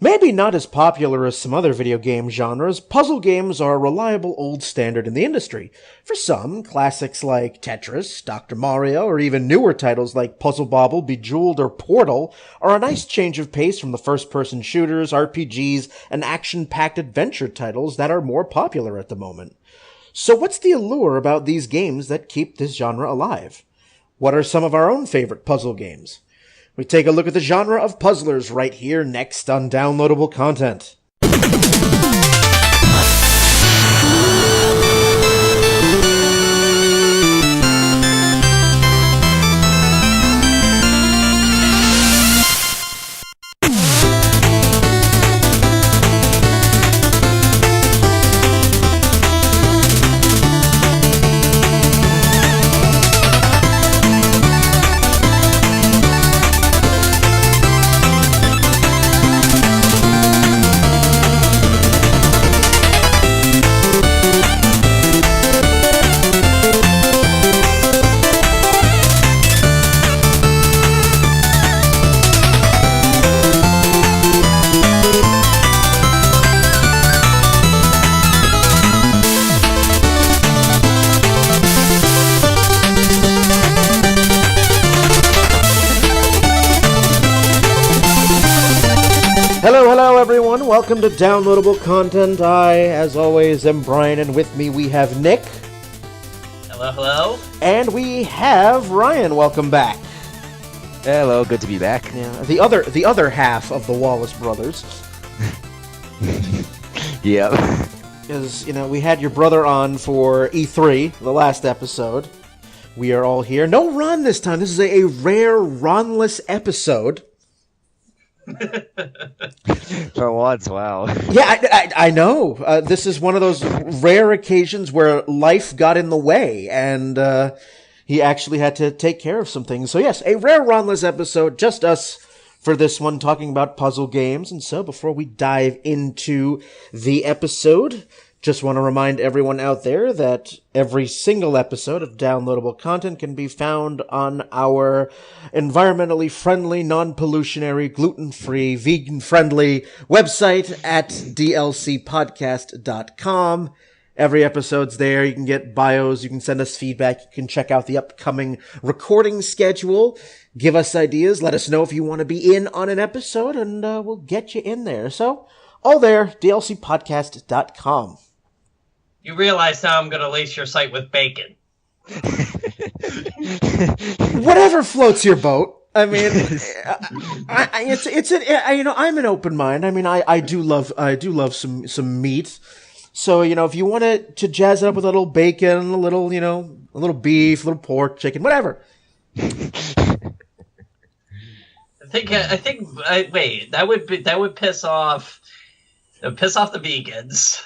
Maybe not as popular as some other video game genres, puzzle games are a reliable old standard in the industry. For some, classics like Tetris, Dr. Mario, or even newer titles like Puzzle Bobble, Bejeweled, or Portal are a nice change of pace from the first-person shooters, RPGs, and action-packed adventure titles that are more popular at the moment. So what's the allure about these games that keep this genre alive? What are some of our own favorite puzzle games? We take a look at the genre of puzzlers right here next on Downloadable Content. Hello everyone, welcome to Downloadable Content. I, as always, am Brian, and with me we have Nick. Hello. And we have Ryan. Welcome back. Hello, good to be back. Yeah, the other half of the Wallace brothers. Yep. Because, we had your brother on for E3, the last episode. We are all here. No Ron this time. This is a rare Ronless episode. For once, wow. Yeah, I know. This is one of those rare occasions where life got in the way, and he actually had to take care of some things. So yes, a rare Ronless episode, just us for this one, talking about puzzle games. And so before we dive into the episode, just want to remind everyone out there that every single episode of Downloadable Content can be found on our environmentally friendly, non-pollutionary, gluten-free, vegan-friendly website at dlcpodcast.com. Every episode's there. You can get bios. You can send us feedback. You can check out the upcoming recording schedule. Give us ideas. Let us know if you want to be in on an episode, and we'll get you in there. So, all there, dlcpodcast.com. You realize now I'm going to lace your site with bacon. Whatever floats your boat. I mean, I'm an open mind. I mean, I do love some meat. So, if you want to jazz it up with a little bacon, a little beef, a little pork, chicken, whatever. Wait, that would piss off the vegans.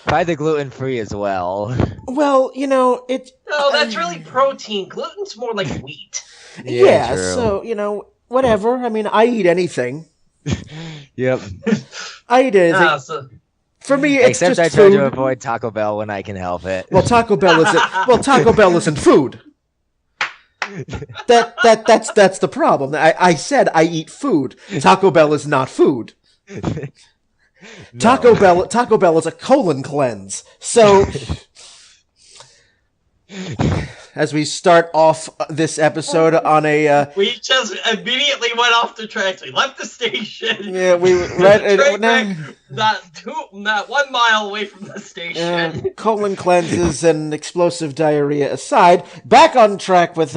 Try the gluten-free as well. Well, No, that's really protein. Gluten's more like wheat. Yeah, true. So, whatever. I mean, I eat anything. Yep. I eat anything. For me, it's Except just I try food. to avoid Taco Bell when I can help it. Well, Taco Bell isn't food. That's the problem. I said I eat food. Taco Bell is not food. No. Taco Bell is a colon cleanse. So, as we start off this episode on a... we just immediately went off the tracks. We left the station. Yeah, not 1 mile away from the station. Colon cleanses and explosive diarrhea aside, back on track with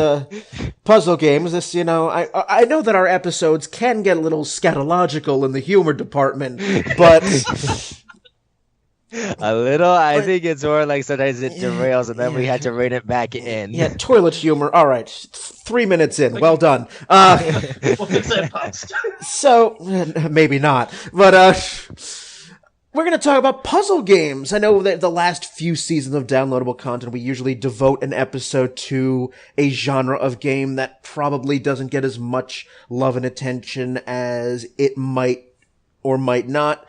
puzzle games. This, I know that our episodes can get a little scatological in the humor department, but... A little? I think it's more like sometimes it derails and then we had to rein it back in. Yeah, toilet humor. All right. 3 minutes in. Well done. We'll fix that post. So, maybe not. But, we're going to talk about puzzle games. I know that the last few seasons of Downloadable Content, we usually devote an episode to a genre of game that probably doesn't get as much love and attention as it might or might not.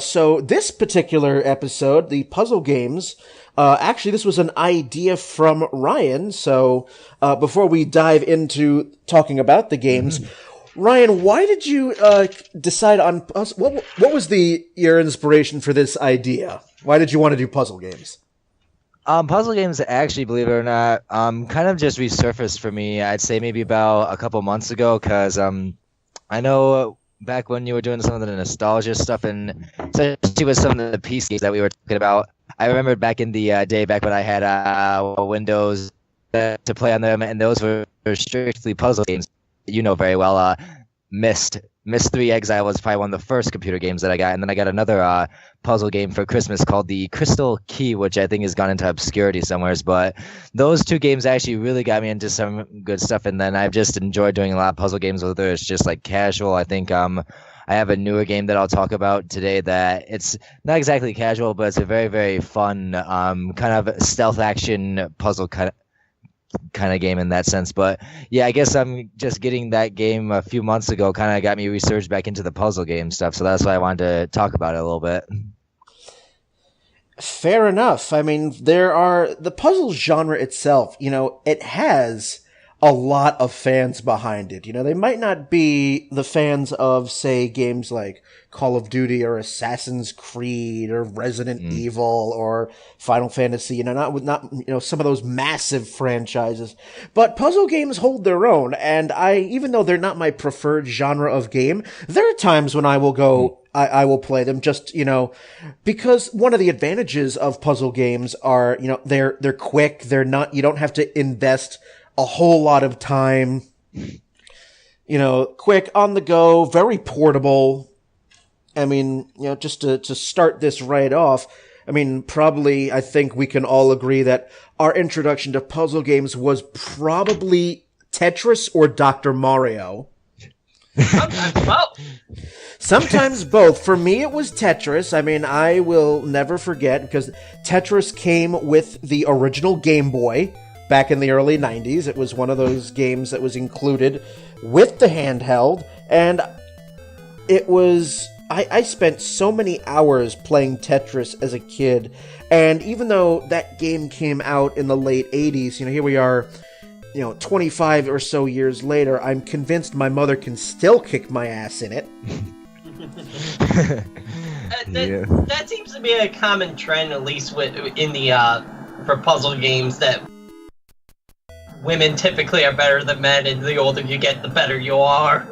So this particular episode, the puzzle games, actually this was an idea from Ryan. So, before we dive into talking about the games, Ryan, why did you decide on what was your inspiration for this idea? Why did you want to do puzzle games? Puzzle games, actually, believe it or not, kind of just resurfaced for me. I'd say maybe about a couple months ago, because I know back when you were doing some of the nostalgia stuff, and especially with some of the PC games that we were talking about, I remembered back in the day, back when I had Windows to play on them, and those were strictly puzzle games. You know very well. Myst 3 Exile was probably one of the first computer games that I got, and then I got another puzzle game for Christmas called the Crystal Key, which I think has gone into obscurity somewheres. But those two games actually really got me into some good stuff, and then I've just enjoyed doing a lot of puzzle games, whether it's just like casual. I think I have a newer game that I'll talk about today that it's not exactly casual, but it's a very, very fun kind of stealth action puzzle kind of game in that sense. But yeah, I guess I'm just getting that game a few months ago kind of got me resurged back into the puzzle game stuff, so that's why I wanted to talk about it a little bit. Fair enough. I mean, the puzzle genre itself, it has a lot of fans behind it. They might not be the fans of, say, games like Call of Duty or Assassin's Creed or Resident Evil or Final Fantasy, not some of those massive franchises. But puzzle games hold their own, and even though they're not my preferred genre of game, there are times when I will go, I will play them just, because one of the advantages of puzzle games are, they're quick, you don't have to invest a whole lot of time, quick, on the go, very portable. I mean, just to start this right off, I mean, probably I think we can all agree that our introduction to puzzle games was probably Tetris or Dr. Mario. Sometimes both. Sometimes both. For me, it was Tetris. I mean, I will never forget, because Tetris came with the original Game Boy back in the early 90s. It was one of those games that was included with the handheld, and it was... I spent so many hours playing Tetris as a kid, and even though that game came out in the late 80s, here we are, 25 or so years later, I'm convinced my mother can still kick my ass in it. That seems to be a common trend, at least for puzzle games, that women typically are better than men, and the older you get, the better you are.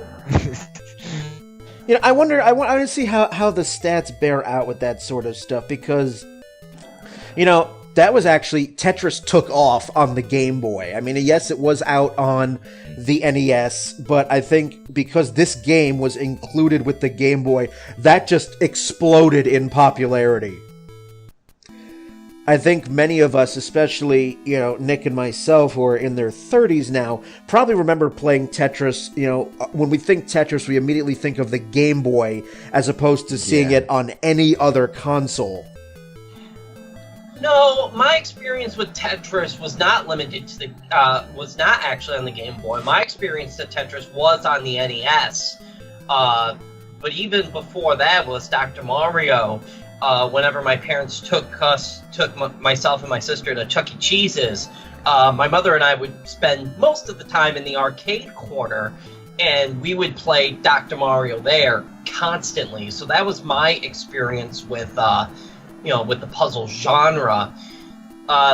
I want to see how the stats bear out with that sort of stuff, because, that was actually, Tetris took off on the Game Boy. I mean, yes, it was out on the NES, but I think because this game was included with the Game Boy, that just exploded in popularity. I think many of us, especially, Nick and myself, who are in their 30s now, probably remember playing Tetris. When we think Tetris, we immediately think of the Game Boy, as opposed to seeing it on any other console. No, my experience with Tetris was not limited to was not actually on the Game Boy. My experience with Tetris was on the NES. But even before that was Dr. Mario. Whenever my parents took myself and my sister to Chuck E. Cheese's, my mother and I would spend most of the time in the arcade corner, and we would play Dr. Mario there constantly. So that was my experience with the puzzle genre.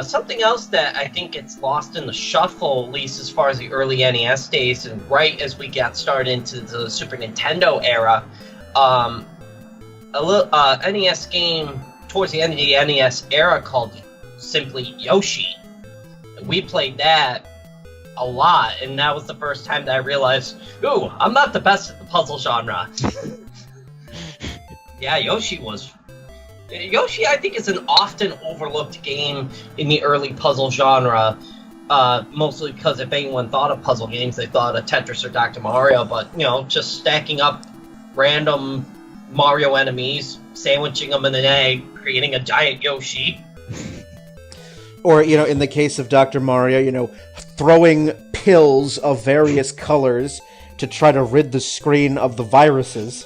Something else that I think gets lost in the shuffle, at least as far as the early NES days, and right as we got started into the Super Nintendo era, a little NES game towards the end of the NES era called simply Yoshi. We played that a lot, and that was the first time that I realized, ooh, I'm not the best at the puzzle genre. Yeah, Yoshi, I think, is an often overlooked game in the early puzzle genre, mostly because if anyone thought of puzzle games, they thought of Tetris or Dr. Mario, but, just stacking up random Mario enemies, sandwiching them in an egg, creating a giant Yoshi. Or, in the case of Dr. Mario, throwing pills of various colors to try to rid the screen of the viruses.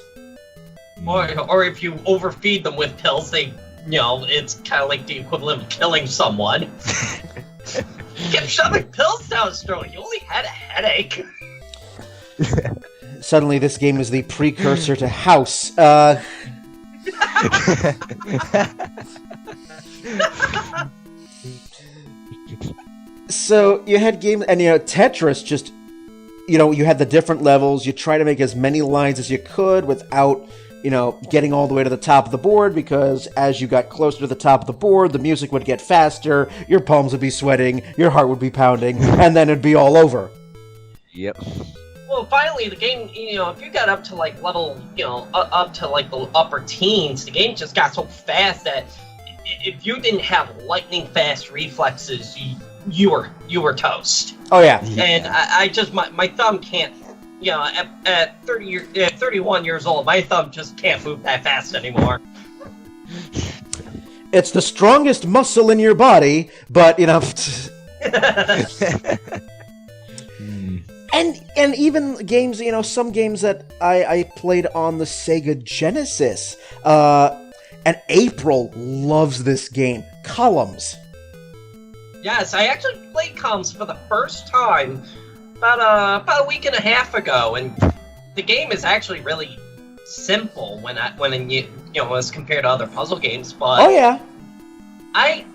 Or if you overfeed them with pills, it's kind of like the equivalent of killing someone. You kept shoving pills down his throat. He only had a headache. Suddenly, this game is the precursor to House. So you had games, and Tetris just, you had the different levels. You try to make as many lines as you could without, getting all the way to the top of the board, because as you got closer to the top of the board, the music would get faster, your palms would be sweating, your heart would be pounding, and then it'd be all over. Yep. Well, finally, the game, if you got up to, like, level, up to, like, the upper teens, the game just got so fast that if you didn't have lightning-fast reflexes, you were toast. Oh, yeah. And I just, my thumb can't, at 31 years old, my thumb just can't move that fast anymore. It's the strongest muscle in your body, but, And even games, some games that I played on the Sega Genesis, and April loves this game, Columns. Yes, I actually played Columns for the first time about a week and a half ago, and the game is actually really simple when as compared to other puzzle games. But oh yeah, I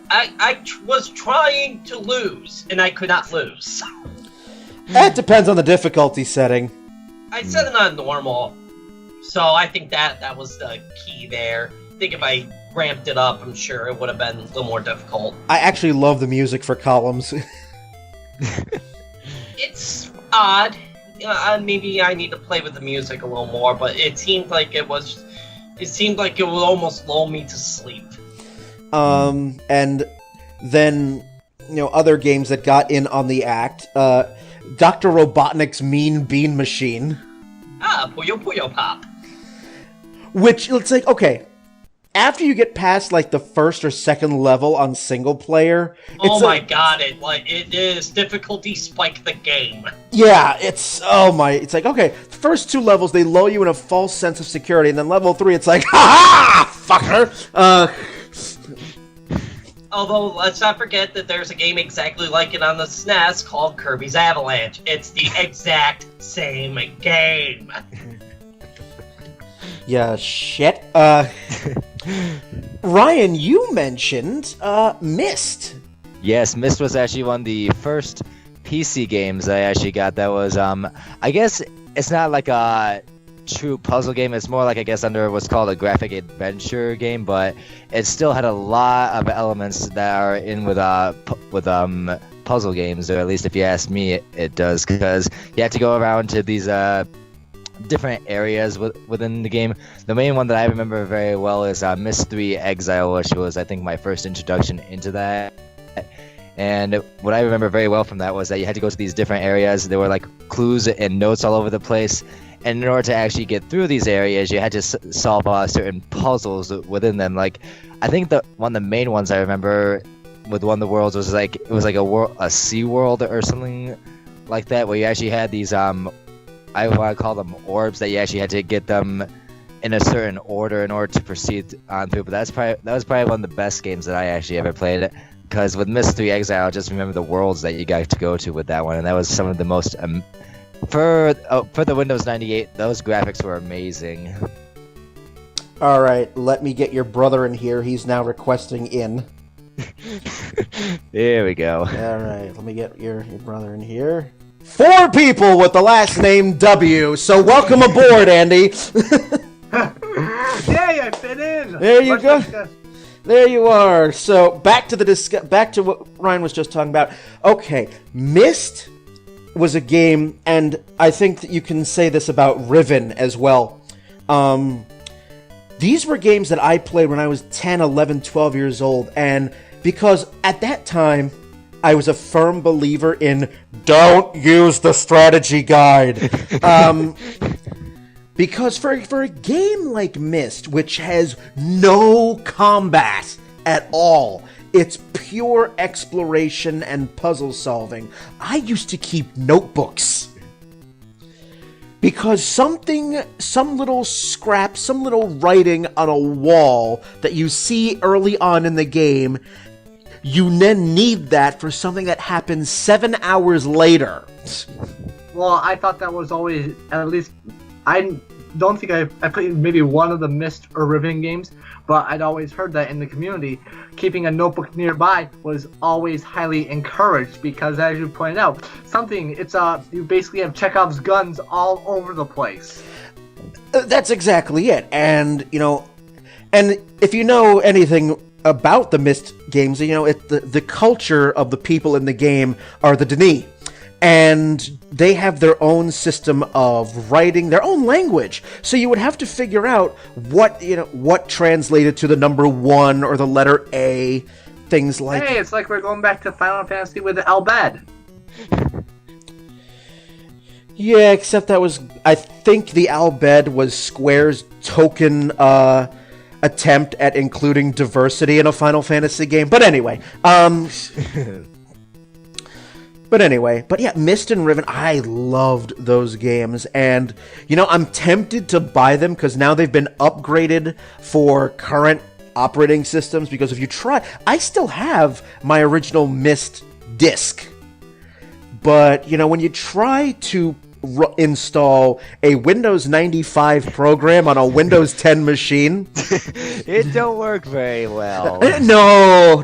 was trying to lose, and I could not lose. That depends on the difficulty setting. I set it on normal, so I think that was the key there. I think if I ramped it up, I'm sure it would have been a little more difficult. I actually love the music for Columns. It's odd. Maybe I need to play with the music a little more, but it seemed like it would almost lull me to sleep. And then, other games that got in on the act, Dr. Robotnik's Mean Bean Machine. Puyo Puyo Pop. Which, it's like, okay, after you get past, like, the first or second level on single player... Oh my god, it is difficulty spike the game. Yeah, it's like, okay, the first two levels, they lull you in a false sense of security, and then level 3, it's like, ha-ha, fucker! Although, let's not forget that there's a game exactly like it on the SNES called Kirby's Avalanche. It's the exact same game. Yeah, shit. Ryan, you mentioned Myst. Yes, Myst was actually one of the first PC games I actually got. That was, I guess it's not like a true puzzle game. It's more like, I guess, under what's called a graphic adventure game, but it still had a lot of elements that are in with puzzle games, or at least if you ask me, it does, because you have to go around to these different areas within the game. The main one that I remember very well is Myst 3 Exile, which was, I think, my first introduction into that. And what I remember very well from that was that you had to go to these different areas. There were like clues and notes all over the place. And in order to actually get through these areas, you had to solve certain puzzles within them. Like, I think one of the main ones I remember with one of the worlds was like, it was like a sea world or something like that, where you actually had these I want to call them orbs, that you actually had to get them in a certain order in order to proceed on through. But that was probably one of the best games that I actually ever played. Because with Myst 3 Exile, I just remember the worlds that you got to go to with that one, and that was some of the most for the Windows 98. Those graphics were amazing. All right, let me get your brother in here. He's now requesting in. There we go. All right, let me get your brother in here. 4 people with the last name W. So welcome aboard, Andy. Yay! I fit in. There you go. There you are. So back to what Ryan was just talking about. Okay, Myst was a game, and I think that you can say this about Riven as well. These were games that I played when I was 10, 11, 12 years old, and because at that time I was a firm believer in don't use the strategy guide. Because for a game like Myst, which has no combat at all, it's pure exploration and puzzle solving, I used to keep notebooks. Because some little scrap, some little writing on a wall that you see early on in the game, you then need that for something that happens 7 hours later. Well, I thought that was always, at least I don't think I played maybe one of the Myst or Riven games, but I'd always heard that in the community, keeping a notebook nearby was always highly encouraged because, as you pointed out, you basically have Chekhov's guns all over the place. That's exactly it. And, and if you know anything about the Myst games, the culture of the people in the game are the Denis. And they have their own system of writing, their own language. So you would have to figure out what translated to the number 1 or the letter A, things like... Hey, it's like we're going back to Final Fantasy with the Albed. Yeah, except I think the Albed was Square's token attempt at including diversity in a Final Fantasy game. But anyway, But yeah, Myst and Riven, I loved those games, and, I'm tempted to buy them, because now they've been upgraded for current operating systems, because if you try, I still have my original Myst disc, but, when you try to install a Windows 95 program on a Windows 10 machine... It don't work very well. No.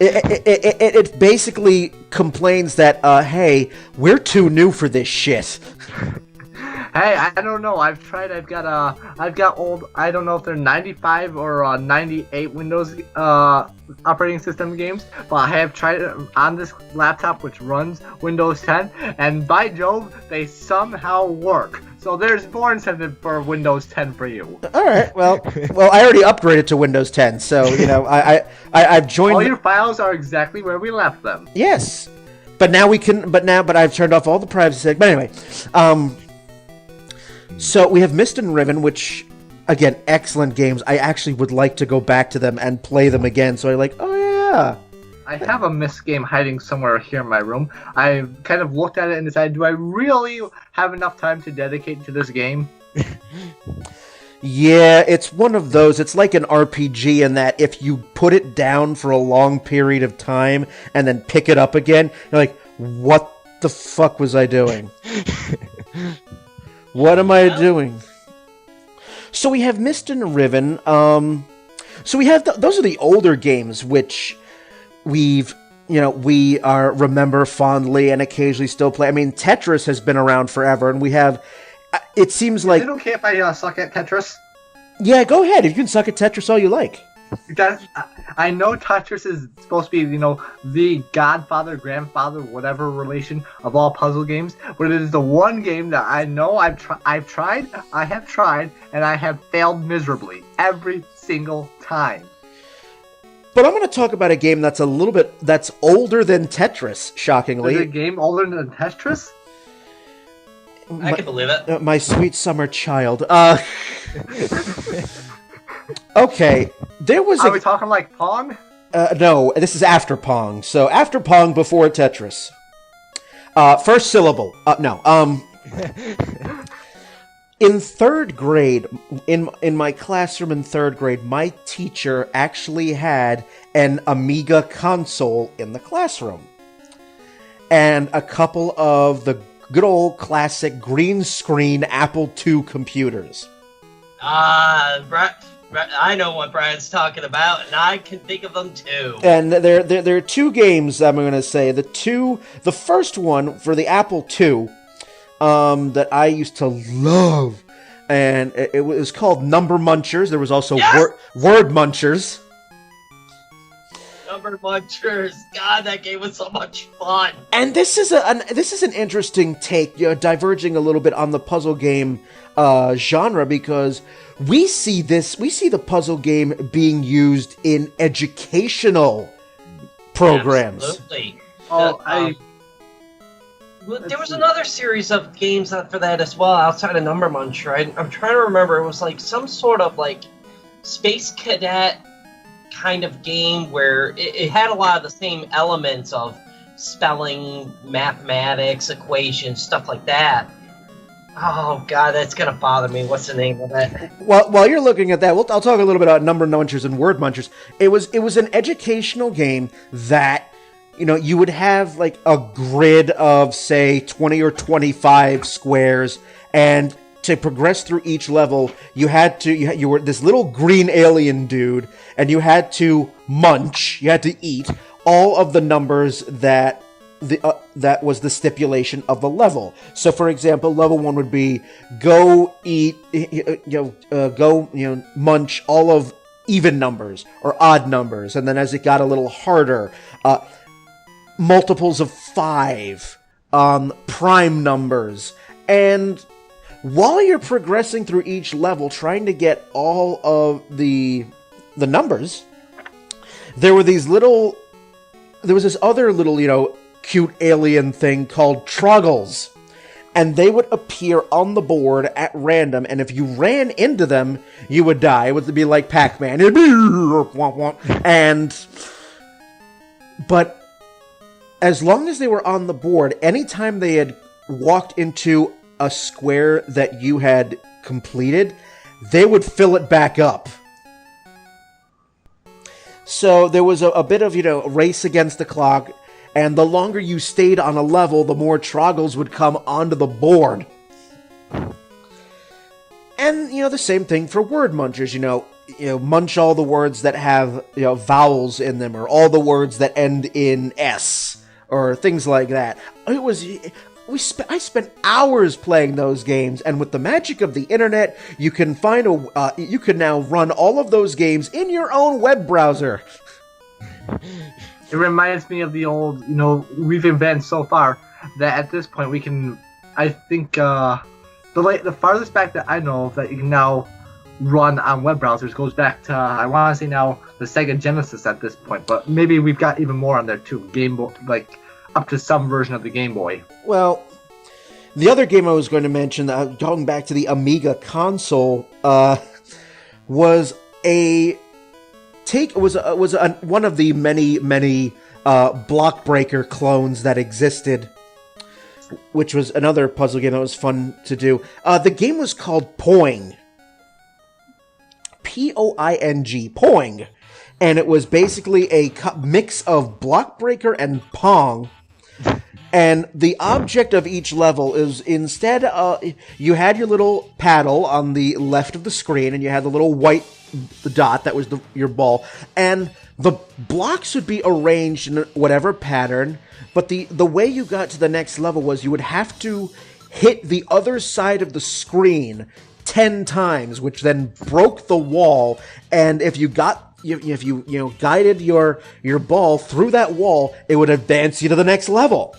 It basically complains that, hey, we're too new for this shit. Hey, I don't know. I've got old, I don't know if they're 95 or 98 Windows operating system games, but I have tried it on this laptop which runs Windows 10, and by Jove, they somehow work. So there's more incentive for Windows 10 for you. All right. Well, I already upgraded to Windows 10, so I've joined. All your files are exactly where we left them. Yes, but now we can. But I've turned off all the privacy. But anyway, so we have Myst and Riven, which, again, excellent games. I actually would like to go back to them and play them again. So oh yeah. I have a Myst game hiding somewhere here in my room. I kind of looked at it and decided, do I really have enough time to dedicate to this game? Yeah, it's one of those. It's like an RPG in that if you put it down for a long period of time and then pick it up again, you're like, what the fuck was I doing? What am I doing? So we have Myst and Riven. So we have those are the older games which we remember fondly and occasionally still play. I mean, Tetris has been around forever, and we have. It seems like. Is it okay if I suck at Tetris? Yeah, go ahead. You can suck at Tetris all you like. I know Tetris is supposed to be, the godfather, grandfather, whatever relation of all puzzle games, but it is the one game that I know I have tried, and I have failed miserably every single time. But I'm going to talk about a game that's that's older than Tetris, shockingly. Is a game older than Tetris? I can believe it. My sweet summer child. Okay, there was Are we talking like Pong? No, this is after Pong. So after Pong, before Tetris. First syllable. No. In third grade, in my classroom in third grade, my teacher actually had an Amiga console in the classroom. And a couple of the good old classic green screen Apple II computers. I know what Brian's talking about, and I can think of them too. And there are two games I'm going to say. The first one for the Apple II that I used to love, and it was called Number Munchers. There was also Word Munchers. Number Munchers. God, that game was so much fun. And this is an interesting take, diverging a little bit on the puzzle game genre, because we see the puzzle game being used in educational programs. Absolutely. There was another series of games for that as well, outside of Number Muncher. I'm trying to remember. It was like some sort of like Space Cadet kind of game where it had a lot of the same elements of spelling, mathematics, equations, stuff like that. Oh god, that's gonna bother me. What's the name of it? While you're looking at that, I'll talk a little bit about Number Munchers and Word Munchers. It was an educational game that you would have like a grid of say 20 or 25 squares, And to progress through each level, you were this little green alien dude, and you had to munch, you had to eat all of the numbers that was the stipulation of the level. So, for example, level 1 would be go eat, munch all of even numbers or odd numbers, and then as it got a little harder, multiples of 5, prime numbers, and while you're progressing through each level, trying to get all of the numbers, there was this other little, cute alien thing called Troggles. And they would appear on the board at random, and if you ran into them, you would die. It would be like Pac-Man. But as long as they were on the board, anytime they had walked into a square that you had completed, they would fill it back up. So there was a bit of, race against the clock, and the longer you stayed on a level, the more Troggles would come onto the board. And, the same thing for word munchers, munch all the words that have, vowels in them, or all the words that end in S, or things like that. I spent hours playing those games, and with the magic of the internet, you can you can now run all of those games in your own web browser. It reminds me of the old, we've advanced so far that at this point we can, I think, the farthest back that I know of that you can now run on web browsers goes back to, I want to say now, the Sega Genesis at this point, but maybe we've got even more on there too, Game Boy, up to some version of the Game Boy. Well, the other game I was going to mention, going back to the Amiga console, was one of the many Block Breaker clones that existed, which was another puzzle game that was fun to do. The game was called Poing. P-O-I-N-G, Poing. And it was basically a mix of Block Breaker and Pong. And the object of each level is instead, you had your little paddle on the left of the screen, and you had the little white dot that was your ball, and the blocks would be arranged in whatever pattern, but the way you got to the next level was you would have to hit the other side of the screen 10 times, which then broke the wall, and if you guided your ball through that wall, it would advance you to the next level.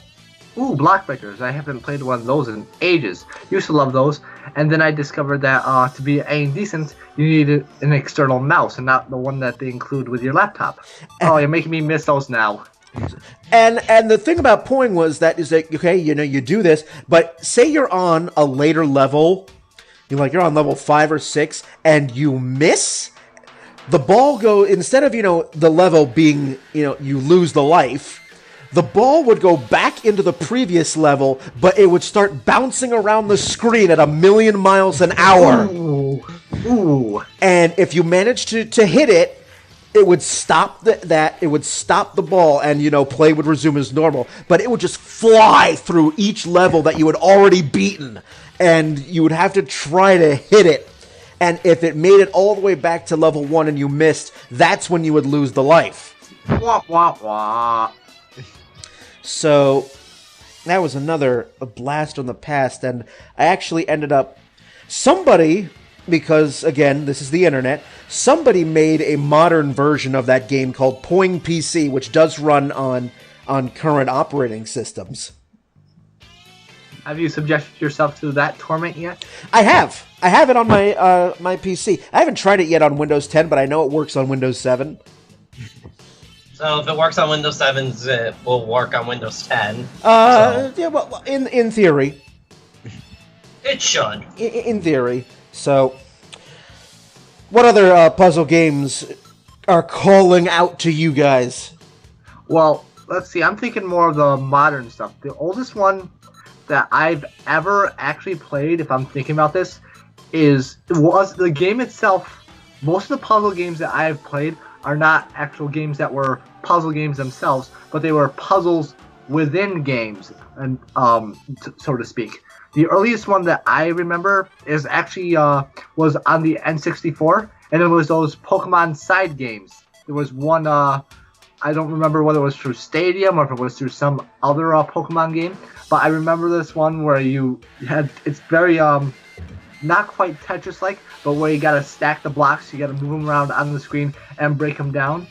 Ooh, Block Breakers. I haven't played one of those in ages. Used to love those. And then I discovered that to be aiming decent, you needed an external mouse and not the one that they include with your laptop. Oh, you're making me miss those now. And the thing about Poing was that okay, you do this, but say you're on a later level, you're on level 5 or 6, and you miss, the ball instead of, the level being, you lose the life, the ball would go back into the previous level, but it would start bouncing around the screen at 1,000,000 miles an hour. Ooh. And if you managed to hit it, it would stop it would stop the ball, and play would resume as normal. But it would just fly through each level that you had already beaten, and you would have to try to hit it. And if it made it all the way back to level 1 and you missed, that's when you would lose the life. Wah, wah, wah. So that was a blast from the past, and I actually ended up, because again, this is the internet, somebody made a modern version of that game called Poing PC, which does run on current operating systems. Have you subjected yourself to that torment yet? I have it on my PC. I haven't tried it yet on Windows 10, but I know it works on Windows 7. So if it works on Windows 7, it will work on Windows 10. Yeah, well, in theory. It should. In theory. So, what other puzzle games are calling out to you guys? Well, let's see. I'm thinking more of the modern stuff. The oldest one that I've ever actually played, if I'm thinking about this, was the game itself. Most of the puzzle games that I've played are not actual games that were puzzle games themselves, but they were puzzles within games, and so to speak. The earliest one that I remember is actually was on the N64, and it was those Pokemon side games. There was one, I don't remember whether it was through Stadium or if it was through some other Pokemon game, but I remember this one where you had, it's very, not quite Tetris-like, but where you gotta stack the blocks, you gotta move them around on the screen and break them down.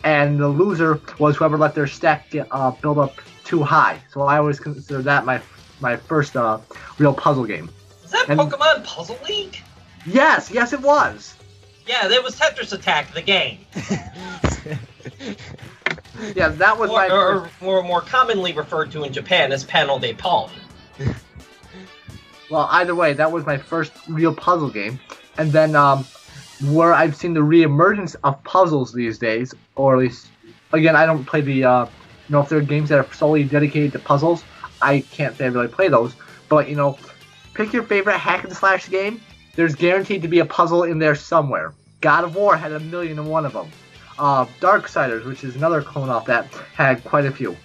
And the loser was whoever let their stack get, build up too high. So I always consider that my first real puzzle game. Is that Pokemon Puzzle League? Yes, it was. Yeah, there was Tetris Attack, the game. Yeah, that was or more commonly referred to in Japan as Panel de Pong. Well, either way, that was my first real puzzle game. And then where I've seen the reemergence of puzzles these days, or at least, again, I don't play the, if there are games that are solely dedicated to puzzles, I can't say I really play those. But, pick your favorite hack and slash game. There's guaranteed to be a puzzle in there somewhere. God of War had 1,000,001 of them. Darksiders, which is another clone off that, had quite a few.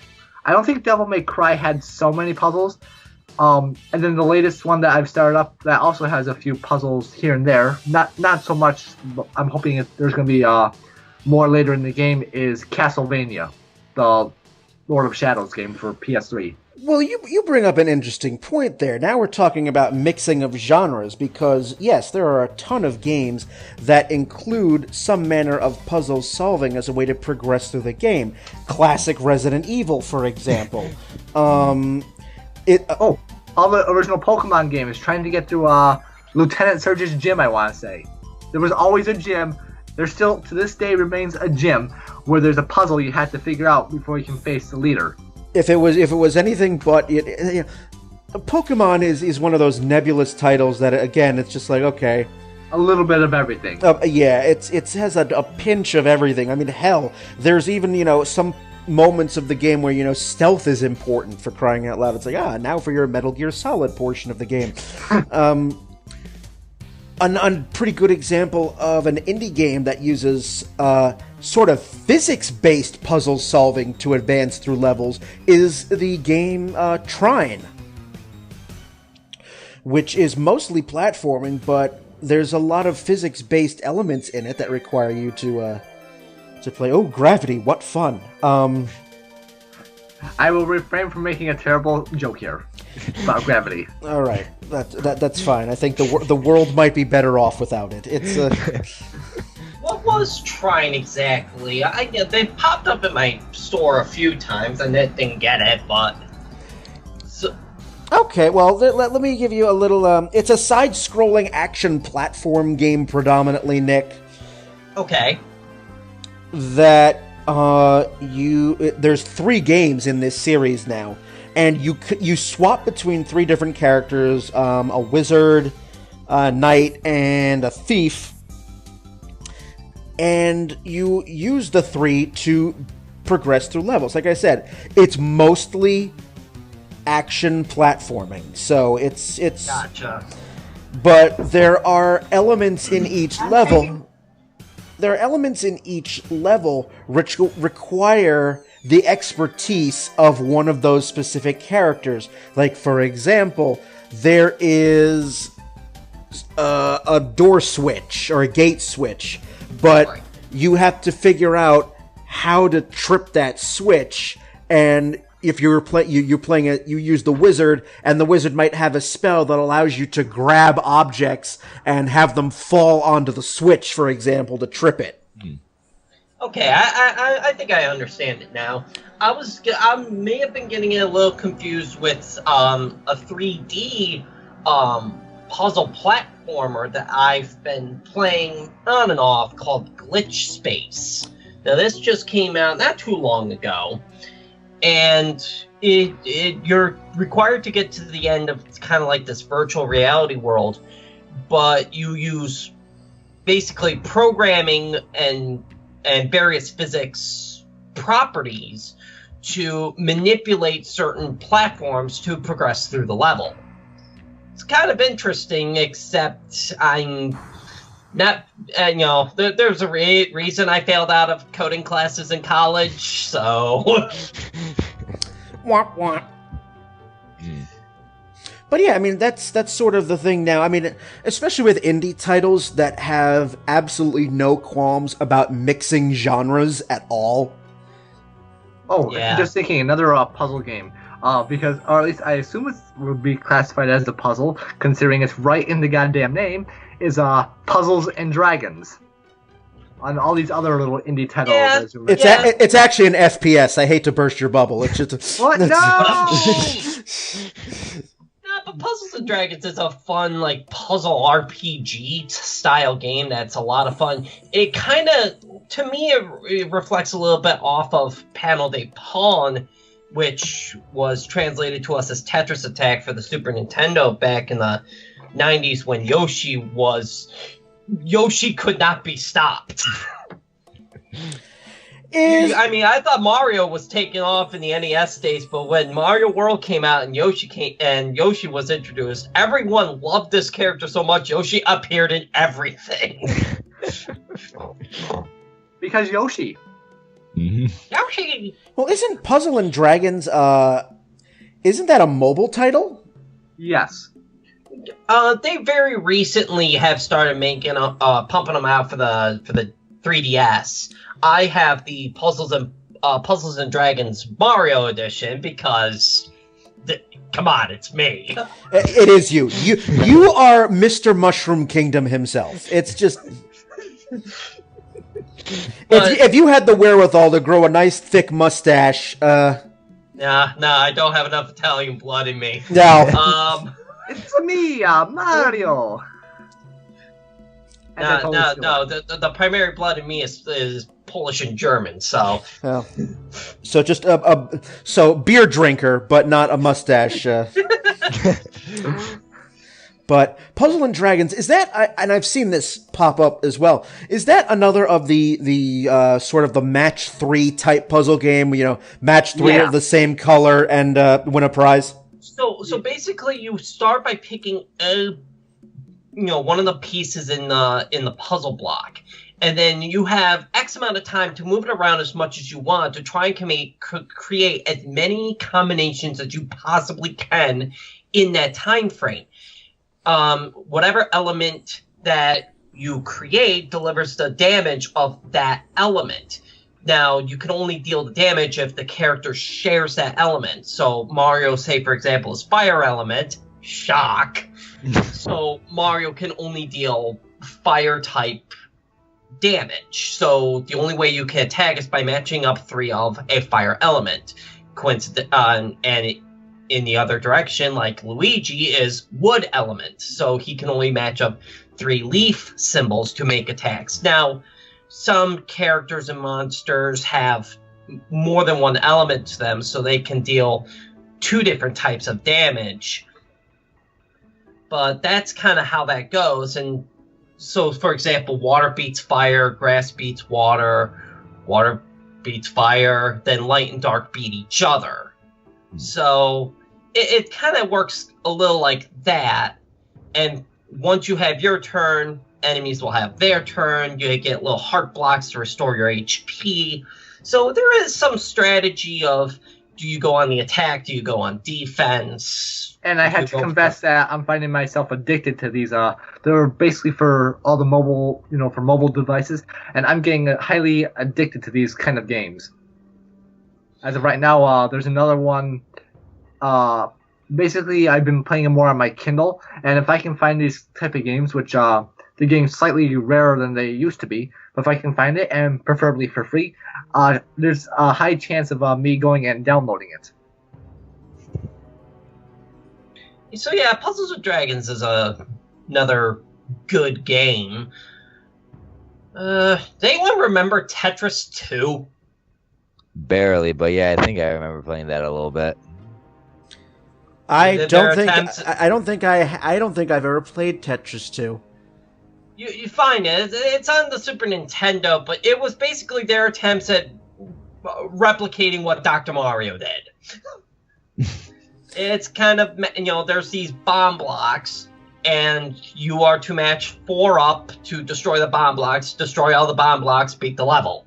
I don't think Devil May Cry had so many puzzles. And then the latest one that I've started up that also has a few puzzles here and there. Not so much. I'm hoping there's going to be more later in the game is Castlevania, the Lord of Shadows game for PS3. Well, you bring up an interesting point there. Now we're talking about mixing of genres because, yes, there are a ton of games that include some manner of puzzle solving as a way to progress through the game. Classic Resident Evil, for example. All the original Pokemon games trying to get through Lieutenant Surge's gym, I want to say. There was always a gym. There still, to this day, remains a gym where there's a puzzle you have to figure out before you can face the leader. If it was anything but Pokemon is one of those nebulous titles that, again, it's just like, okay, a little bit of everything. Yeah, it has a pinch of everything. I mean, hell, there's even some moments of the game where stealth is important, for crying out loud. It's like, now for your Metal Gear Solid portion of the game. A pretty good example of an indie game that uses sort of physics-based puzzle solving to advance through levels is the game Trine, which is mostly platforming, but there's a lot of physics-based elements in it that require you to play. Oh, gravity! What fun! I will refrain from making a terrible joke here about gravity. All right, that's fine. I think the world might be better off without it. It's What was Trine exactly? They popped up at my store a few times. I didn't get it, but okay. Well, let me give you a little. It's a side-scrolling action platform game, predominantly, Nick. Okay. That there's 3 games in this series now, and you swap between 3 different characters: a wizard, a knight, and a thief. And you use the 3 to progress through levels. Like I said, it's mostly action platforming. So it's Gotcha. But there are elements in each level. There are elements in each level which require the expertise of one of those specific characters. Like, for example, there is a door switch or a gate switch, but you have to figure out how to trip that switch. And if you use the wizard, and the wizard might have a spell that allows you to grab objects and have them fall onto the switch, for example, to trip it. Okay, I think I understand it now. I may have been getting it a little confused with a 3D puzzle platformer that I've been playing on and off called Glitch Space. Now, this just came out not too long ago, and you're required to get to the end of kind of like this virtual reality world, but you use basically programming and various physics properties to manipulate certain platforms to progress through the level. It's kind of interesting, except I'm not, there's a reason I failed out of coding classes in college, so... Womp womp. But yeah, I mean, that's sort of the thing now. I mean, especially with indie titles that have absolutely no qualms about mixing genres at all. Oh, Yeah. just thinking, another puzzle game. Because, or at least I assume it would be classified as a puzzle, considering it's right in the goddamn name, is Puzzles and Dragons. On all these other little indie titles. Yeah, It's actually an FPS. I hate to burst your bubble. It's just What? No! No, but Puzzles and Dragons is a fun, like, puzzle RPG style game that's a lot of fun. It kind of, to me, it reflects a little bit off of Panel de Pon, which was translated to us as Tetris Attack for the Super Nintendo back in the 90s when Yoshi could not be stopped. I mean, I thought Mario was taking off in the NES days, but when Mario World came out and Yoshi was introduced, everyone loved this character so much. Yoshi appeared in everything. Because Yoshi. Yoshi. well, isn't Puzzle and Dragons? Isn't that a mobile title? Yes. They very recently have started making pumping them out for the 3DS. I have the Puzzles and Dragons Mario Edition because, come on, it's me. It is you. You are Mr. Mushroom Kingdom himself. It's just if you had the wherewithal to grow a nice thick mustache. Nah, I don't have enough Italian blood in me. No. It's me, Mario. No. The primary blood in me is Polish and German. So, Well, so just so beer drinker, but not a mustache. But Puzzle and Dragons, is that? And I've seen this pop up as well. Is that another of the sort of the match 3 type puzzle game? You know, match 3 of the same color and win a prize. So basically, you start by picking one of the pieces in the puzzle block, and then you have X amount of time to move it around as much as you want to try and create as many combinations as you possibly can in that time frame. Whatever element that you create delivers the damage of that element. Now, you can only deal the damage if the character shares that element. So Mario, say, for example, is fire element. Shock. So Mario can only deal fire-type damage. So the only way you can attack is by matching up 3 of a fire element. And in the other direction, like Luigi, is wood element. So he can only match up 3 leaf symbols to make attacks. Now, some characters and monsters have more than one element to them, so they can deal 2 different types of damage. But that's kind of how that goes. And so, for example, water beats fire, grass beats water, water beats fire, then light and dark beat each other. So it kind of works a little like that. And once you have your turn, enemies will have their turn. You get little heart blocks to restore your HP. So there is some strategy of, do you go on the attack? Do you go on defense? And I had to confess that I'm finding myself addicted to these. They're basically for all the mobile, for mobile devices, and I'm getting highly addicted to these kind of games. As of right now, there's another one. Basically, I've been playing them more on my Kindle, and if I can find these type of games, which the game's slightly rarer than they used to be, but if I can find it, and preferably for free, there's a high chance of me going and downloading it. So yeah, Puzzles with Dragons is another good game. Does anyone remember Tetris 2? Barely, but yeah, I think I remember playing that a little bit. I don't think I've ever played Tetris 2. You find it. It's on the Super Nintendo, but it was basically their attempts at replicating what Dr. Mario did. It's kind of, there's these bomb blocks, and you are to match 4 up to destroy the bomb blocks, destroy all the bomb blocks, beat the level.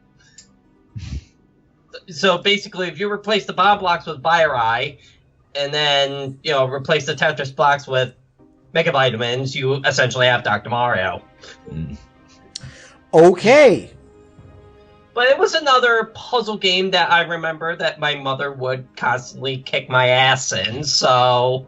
So basically, if you replace the bomb blocks with Biri, and then replace the Tetris blocks with Mega Vitamins, you essentially have Dr. Mario. Okay. But it was another puzzle game that I remember that my mother would constantly kick my ass in, so...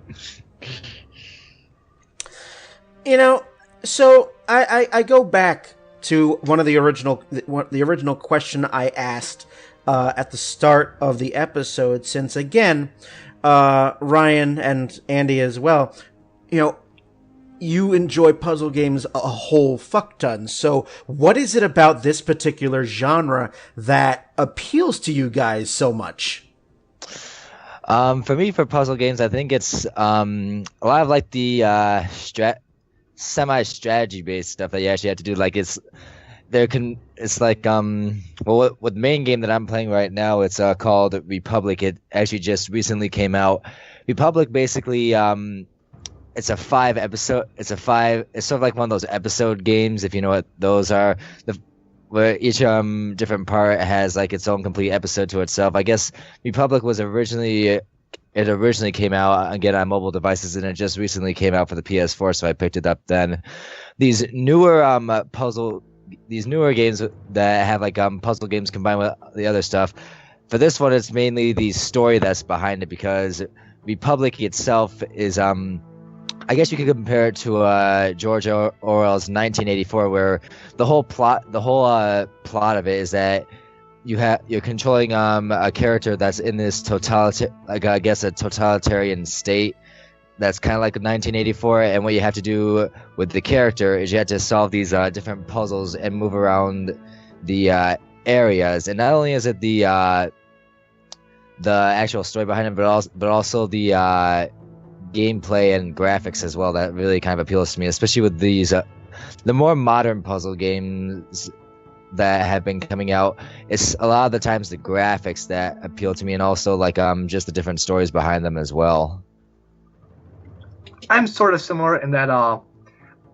So I go back to one of the original question I asked at the start of the episode, since, again, Ryan and Andy as well, you enjoy puzzle games a whole fuck ton. So what is it about this particular genre that appeals to you guys so much? For me, for puzzle games, I think it's a lot of like the semi-strategy based stuff that you actually have to do. Like with the main game that I'm playing right now, it's called Republic. It actually just recently came out. Republic basically it's sort of like one of those episode games, if you know what those are, where each different part has like its own complete episode to itself. I guess Republic originally came out again on mobile devices, and it just recently came out for the PS4, so I picked it up then. These newer games that have like puzzle games combined with the other stuff. For this one, it's mainly the story that's behind it, because Republic itself is I guess you could compare it to George Orwell's 1984, where the whole plot of it is that you're controlling a character that's in this totalitarian state that's kind of like 1984, and what you have to do with the character is you have to solve these different puzzles and move around the areas. And not only is it the actual story behind it, but also the gameplay and graphics as well that really kind of appeals to me, especially with these the more modern puzzle games that have been coming out. It's a lot of the times the graphics that appeal to me, and also like just the different stories behind them as well. I'm sort of similar in that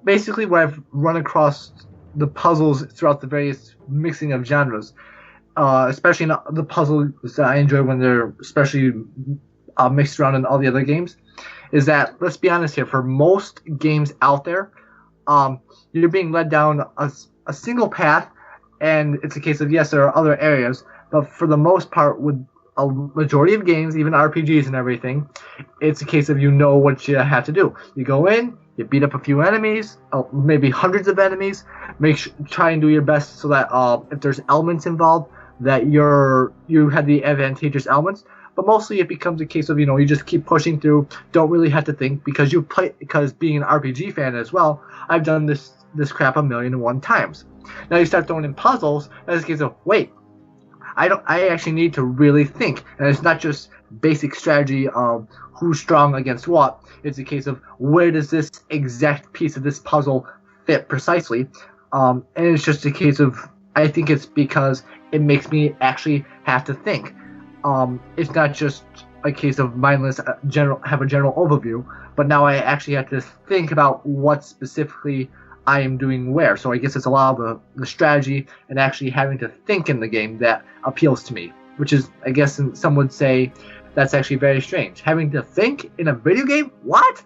basically where I've run across the puzzles throughout the various mixing of genres, especially in the puzzles that I enjoy when they're especially mixed around in all the other games, is that, let's be honest here, for most games out there, you're being led down a single path, and it's a case of, yes, there are other areas, but for the most part, with a majority of games, even RPGs and everything, it's a case of what you have to do. You go in, you beat up a few enemies, maybe hundreds of enemies, try and do your best so that if there's elements involved, that you have the advantageous elements. But mostly it becomes a case of, you just keep pushing through, don't really have to think, because being an RPG fan as well, I've done this crap 1,000,001 times. Now you start throwing in puzzles, and it's a case of, wait, I actually need to really think. And it's not just basic strategy of who's strong against what. It's a case of, where does this exact piece of this puzzle fit precisely? And it's just a case of, I think it's because it makes me actually have to think. It's not just a case of mindless have a general overview, but now I actually have to think about what specifically I am doing where. So I guess it's a lot of the strategy and actually having to think in the game that appeals to me, which is, I guess some would say, that's actually very strange. Having to think in a video game? What?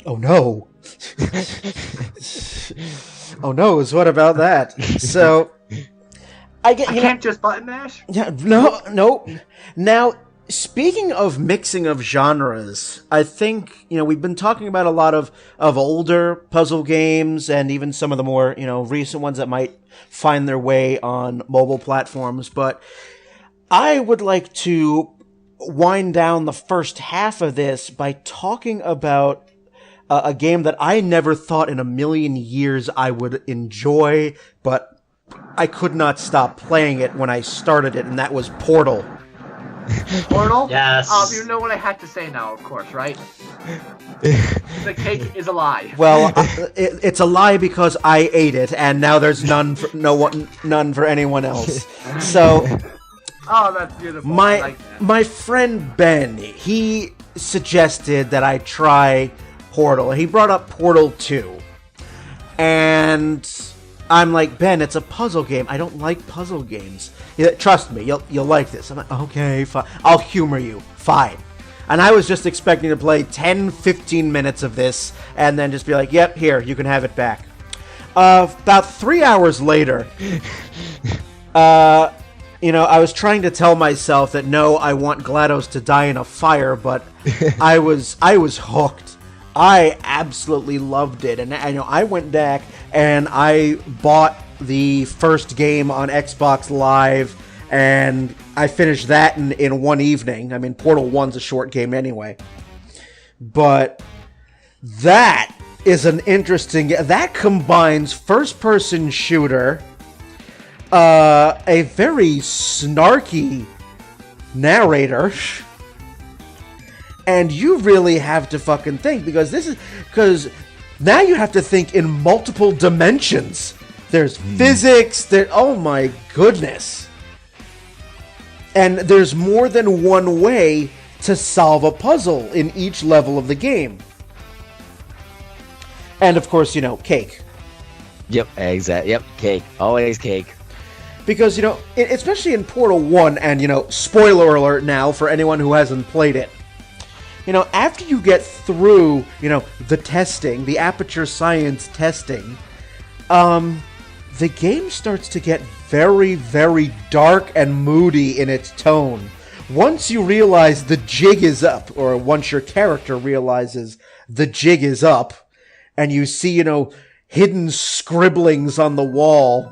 Oh no. Oh no, what about that? So... I can't just button mash? Yeah, no. Now, speaking of mixing of genres, I think, we've been talking about a lot of older puzzle games and even some of the more, recent ones that might find their way on mobile platforms, but I would like to wind down the first half of this by talking about a game that I never thought in a million years I would enjoy, but I could not stop playing it when I started it, and that was Portal. Portal? Yes. You know what I have to say now, of course, right? The cake is a lie. Well, it's a lie because I ate it, and now there's none for anyone else. So, oh, that's beautiful. My friend Ben, he suggested that I try Portal. He brought up Portal 2, and I'm like, Ben, it's a puzzle game. I don't like puzzle games. Trust me, you'll like this. I'm like, okay, fine. I'll humor you. Fine. And I was just expecting to play 10, 15 minutes of this and then just be like, yep, here, you can have it back. About 3 hours later, I was trying to tell myself that no, I want GLaDOS to die in a fire, but I was hooked. I absolutely loved it, and I went back and I bought the first game on Xbox Live, and I finished that in one evening. I mean, Portal 1's a short game anyway, but that is an interesting. That combines first-person shooter, a very snarky narrator. And you really have to fucking think, because now you have to think in multiple dimensions. There's physics, oh my goodness. And there's more than one way to solve a puzzle in each level of the game. And of course, cake. Yep, exactly. Yep, cake. Always cake. Because, especially in Portal 1, and, spoiler alert now for anyone who hasn't played it, after you get through, the testing, the Aperture Science testing, the game starts to get very, very dark and moody in its tone. Once you realize the jig is up, or once your character realizes the jig is up, and you see, hidden scribblings on the wall,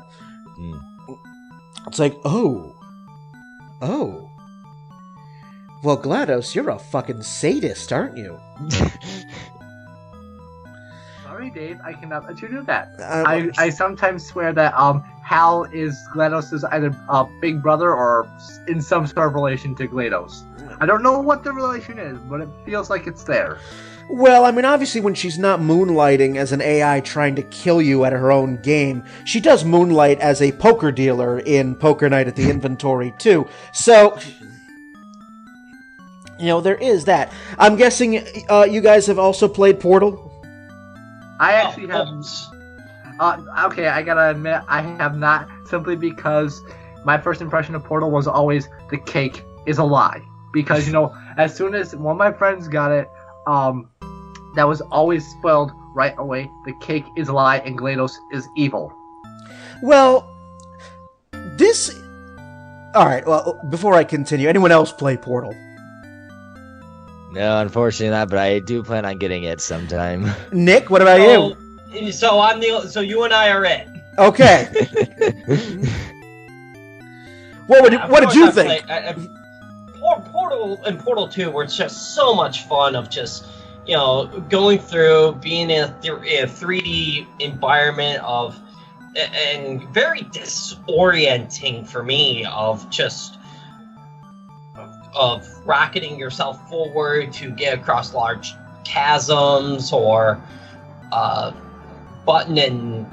it's like, oh. Well, GLaDOS, you're a fucking sadist, aren't you? Sorry, Dave, I cannot let you do that. I sometimes swear that Hal is GLaDOS' either big brother or in some sort of relation to GLaDOS. I don't know what the relation is, but it feels like it's there. Well, I mean, obviously when she's not moonlighting as an AI trying to kill you at her own game, she does moonlight as a poker dealer in Poker Night at the Inventory, too. So, there is that. I'm guessing you guys have also played Portal? I actually have... okay, I gotta admit, I have not, simply because my first impression of Portal was always the cake is a lie. Because, as soon as one of my friends got it, that was always spelled right away. The cake is a lie and GLaDOS is evil. Well, this... Alright, well, before I continue, anyone else play Portal? No, unfortunately not, but I do plan on getting it sometime. Nick, what about you? So you and I are it. Okay. What did you think? Portal and Portal 2 were just so much fun of just, going through, being in a 3D environment and very disorienting for me of just of rocketing yourself forward to get across large chasms or button and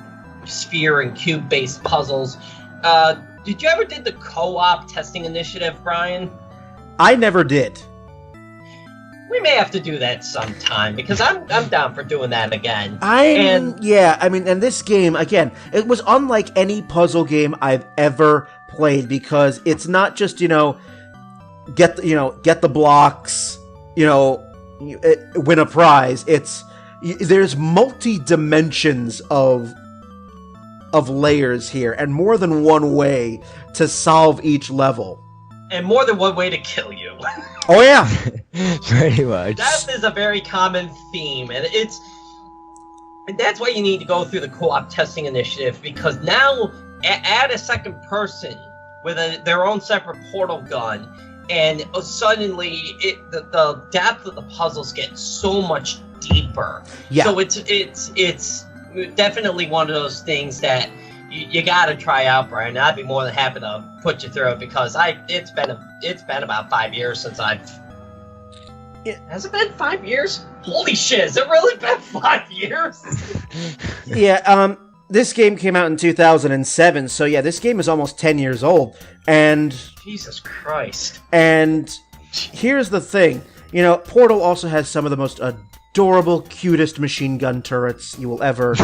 sphere and cube based puzzles. Did you ever did the co-op testing initiative, Brian? I never did. We may have to do that sometime because I'm down for doing that again. And this game again, it was unlike any puzzle game I've ever played because it's not just get the blocks, win a prize. There's multi dimensions of layers here, and more than one way to solve each level. And more than one way to kill you. Oh yeah, pretty much. That is a very common theme, and that's why you need to go through the co-op testing initiative, because now add a second person with their own separate portal gun, and suddenly the depth of the puzzles get so much deeper. Yeah. So it's definitely one of those things that you got to try out, Brian. I'd be more than happy to put you through it because it's been about 5 years since Has it been 5 years? Holy shit! Has it really been 5 years? Yeah. This game came out in 2007, so yeah, this game is almost 10 years old. And Jesus Christ. And here's the thing, Portal also has some of the most adorable, cutest machine gun turrets you will ever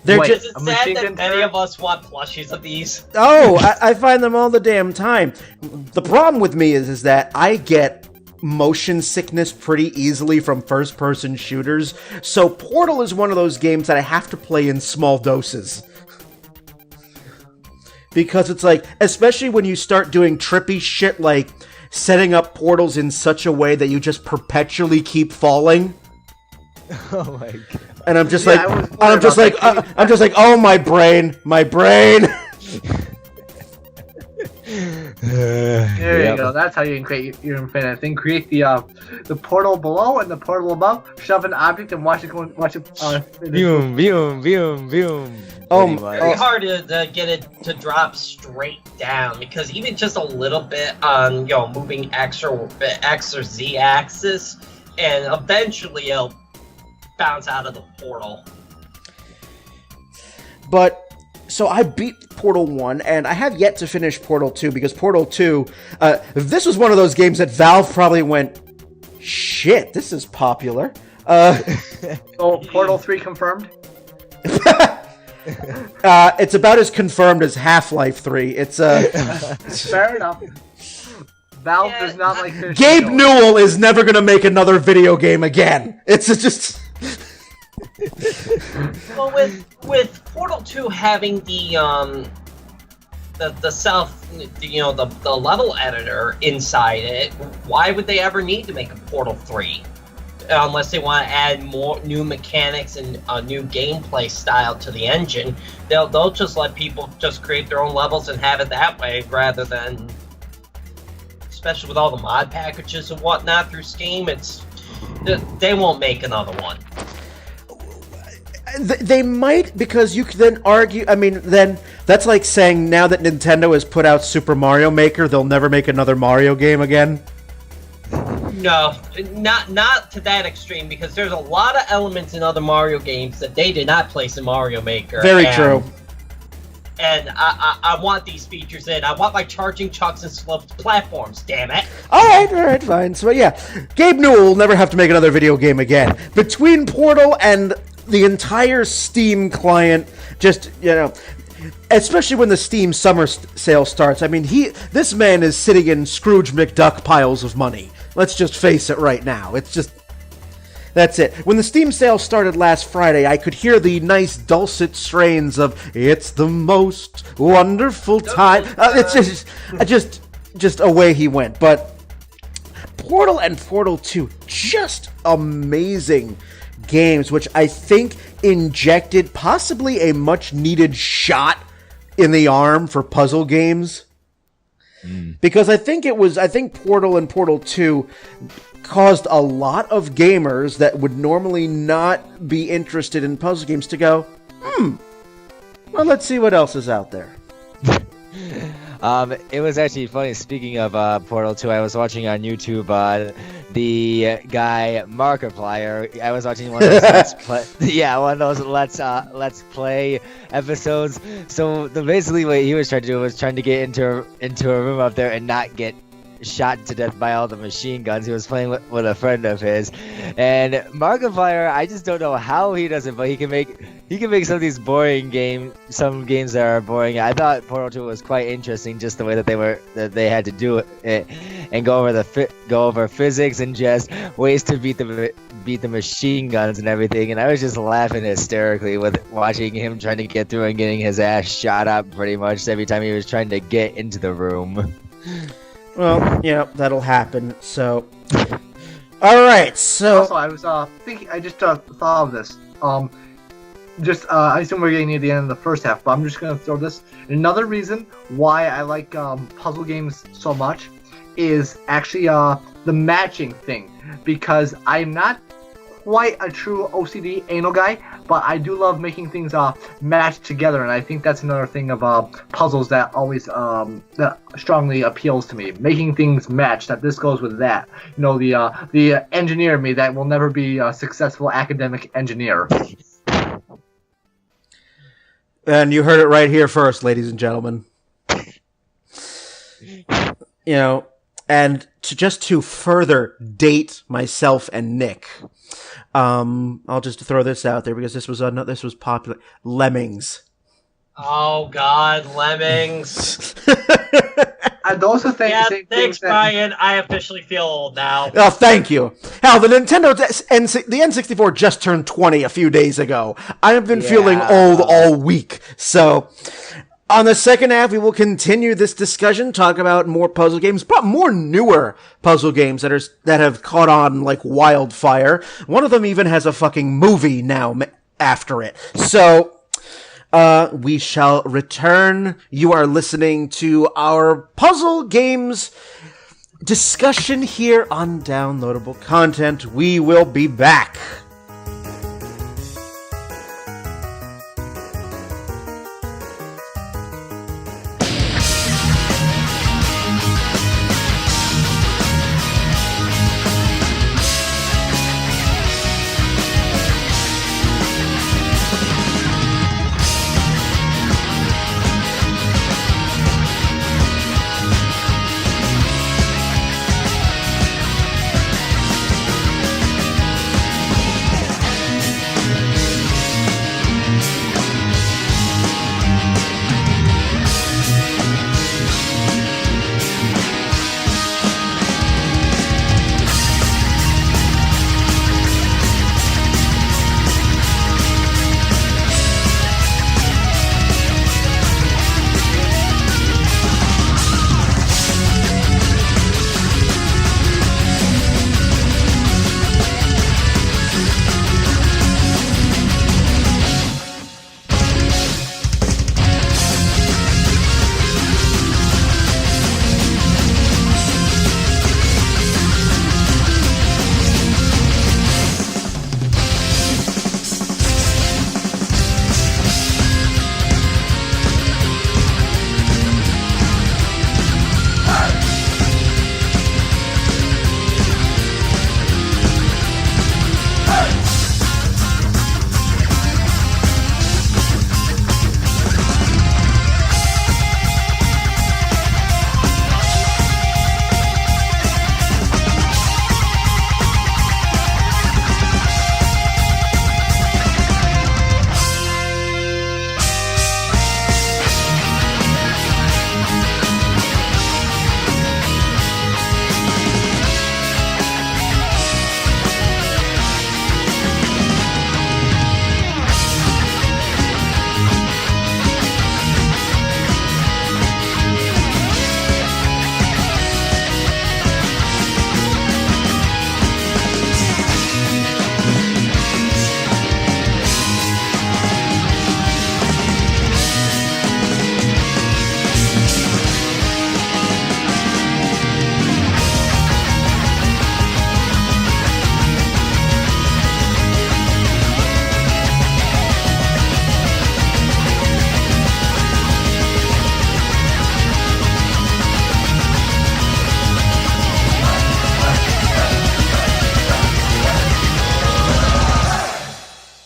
They're Wait, just Is it a sad machine that gun many turret? of us want plushies of these? I find them all the damn time. The problem with me is that I get motion sickness pretty easily from first-person shooters, so Portal is one of those games that I have to play in small doses. Because it's like, especially when you start doing trippy shit like setting up portals in such a way that you just perpetually keep falling. Oh my god. And I'm just Yeah, like, I'm just like, oh, my brain. There you go. That's how you can create your infinite thing. Create the portal below and the portal above. Shove an object and watch it go. Watch it. Boom, boom, boom, boom. Very hard to get it to drop straight down because even just a little bit on moving X or Z axis, and eventually it'll bounce out of the portal. But so I beat Portal 1, and I have yet to finish Portal 2, because Portal 2, this was one of those games that Valve probably went, shit, this is popular. So Portal 3 confirmed? It's about as confirmed as Half-Life 3. It's, Fair enough. Valve does not like fish. Gabe Newell is never gonna make another video game again. It's just... Well, with Portal 2 having the level editor inside it, why would they ever need to make a Portal 3? Unless they want to add more new mechanics and a new gameplay style to the engine, they'll just let people just create their own levels and have it that way, rather than, especially with all the mod packages and whatnot through Steam, they won't make another one. They might, because you could then argue, I mean, then that's like saying now that Nintendo has put out Super Mario Maker, they'll never make another Mario game again. No, not to that extreme, because there's a lot of elements in other Mario games that they did not place in Mario Maker. Very true. And I want these features in. I want my charging chucks and sloped platforms, damn it. Alright, fine. So yeah, Gabe Newell will never have to make another video game again. Between Portal and the entire Steam client, just, especially when the Steam summer sale starts, I mean, this man is sitting in Scrooge McDuck piles of money. Let's just face it right now. It's just... That's it. When the Steam sale started last Friday, I could hear the nice dulcet strains of "It's the most wonderful time." It's just away he went. But Portal and Portal 2, just amazing games, which I think injected possibly a much needed shot in the arm for puzzle games. Because I think Portal and Portal 2 caused a lot of gamers that would normally not be interested in puzzle games to go, well, let's see what else is out there. It was actually funny. Speaking of Portal 2, I was watching on YouTube the guy Markiplier. I was watching one of those let's play episodes. So basically, what he was trying to do was trying to get into a room up there and not get shot to death by all the machine guns. He was playing with a friend of his, and Markiplier, I just don't know how he does it, but he can make some of these some games that are boring. I thought Portal 2 was quite interesting, just the way that they had to do it and go over physics and just ways to beat the machine guns and everything. And I was just laughing hysterically with watching him trying to get through and getting his ass shot up pretty much every time he was trying to get into the room. Well, yeah, that'll happen. So, all right. So, Also, I was thinking. I just thought of this. I assume we're getting near the end of the first half, but I'm just gonna throw this. Another reason why I like puzzle games so much is actually the matching thing, because I'm not quite a true OCD anal guy, but I do love making things match together, and I think that's another thing of puzzles that always that strongly appeals to me. Making things match, that this goes with that. The engineer in me that will never be a successful academic engineer. And you heard it right here first, ladies and gentlemen. And to further date myself and Nick, I'll just throw this out there because this was popular. Lemmings. Oh God, Lemmings. Those are things. Yeah, same thanks, things that, Brian. I officially feel old now. Oh, thank you. Hell, the N64 just turned 20 a few days ago. I have been feeling old all week. So, on the second half, we will continue this discussion, talk about more puzzle games, but more newer puzzle games that have caught on like wildfire. One of them even has a fucking movie now after it. So, we shall return. You are listening to our puzzle games discussion here on Downloadable Content. We will be back.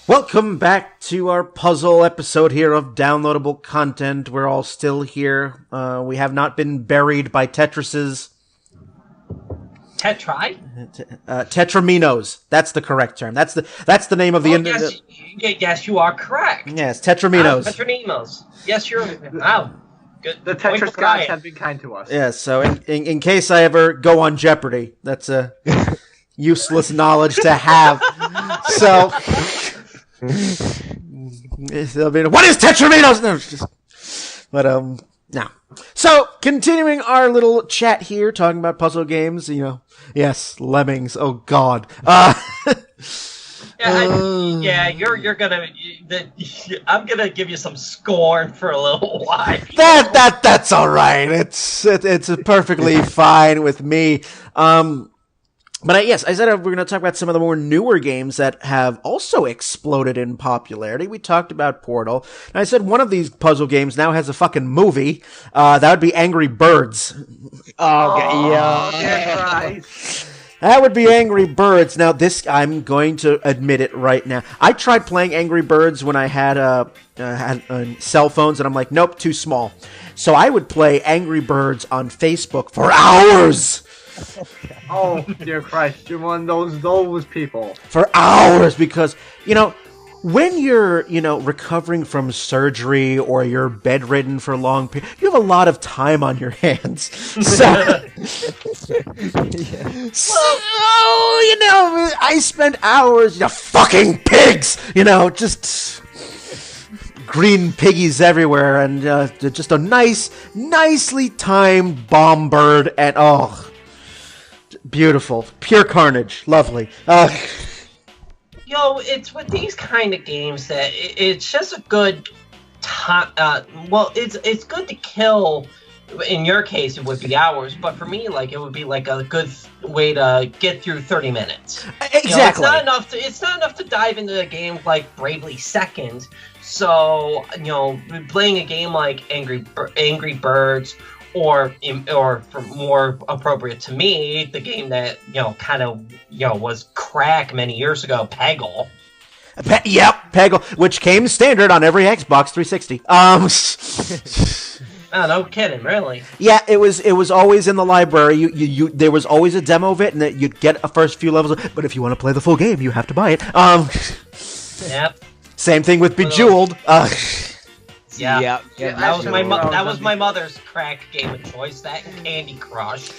Welcome back to our puzzle episode here of Downloadable Content. We're all still here. We have not been buried by Tetris's. Tetri? Tetraminos. That's the correct term. That's the name of the... Yes, you are correct. Yes, Tetraminos. Tetramimos. Yes, you're... Wow. Good. The Tetris gods have been kind to us. Yes, so in case I ever go on Jeopardy, that's a useless knowledge to have. So... what is Tetraminos? No, no. So, continuing our little chat here, talking about puzzle games, yes, Lemmings, oh god. You're gonna. I'm gonna give you some scorn for a little while. That's all right. It's perfectly fine with me. But yes, I said we're going to talk about some of the more newer games that have also exploded in popularity. We talked about Portal. And I said one of these puzzle games now has a fucking movie. That would be Angry Birds. Oh, yeah. That's right. That would be Angry Birds. Now, I'm going to admit it right now. I tried playing Angry Birds when I had cell phones, and I'm like, nope, too small. So I would play Angry Birds on Facebook for hours. Oh, dear Christ, you're one of those people. For hours, because, when you're, recovering from surgery or you're bedridden for a long period, you have a lot of time on your hands. So, I spent hours, fucking pigs, just green piggies everywhere, and just a nicely timed bomb bird, and beautiful, pure carnage, lovely. It's with these kind of games that it's just a good time. It's good to kill. In your case, it would be hours, but for me, it would be a good way to get through 30 minutes. Exactly. It's not enough to dive into a game like Bravely Second. So, playing a game like Angry Birds, or for more appropriate to me, the game that was crack many years ago, Peggle. Yep, Peggle, which came standard on every Xbox 360. Oh, no kidding, really? Yeah, it was always in the library. You there was always a demo of it, and that you'd get a first few levels. But if you want to play the full game, you have to buy it. Yep. Same thing with Bejeweled. Yeah. That was my on mother's crack game of choice. That and Candy Crush.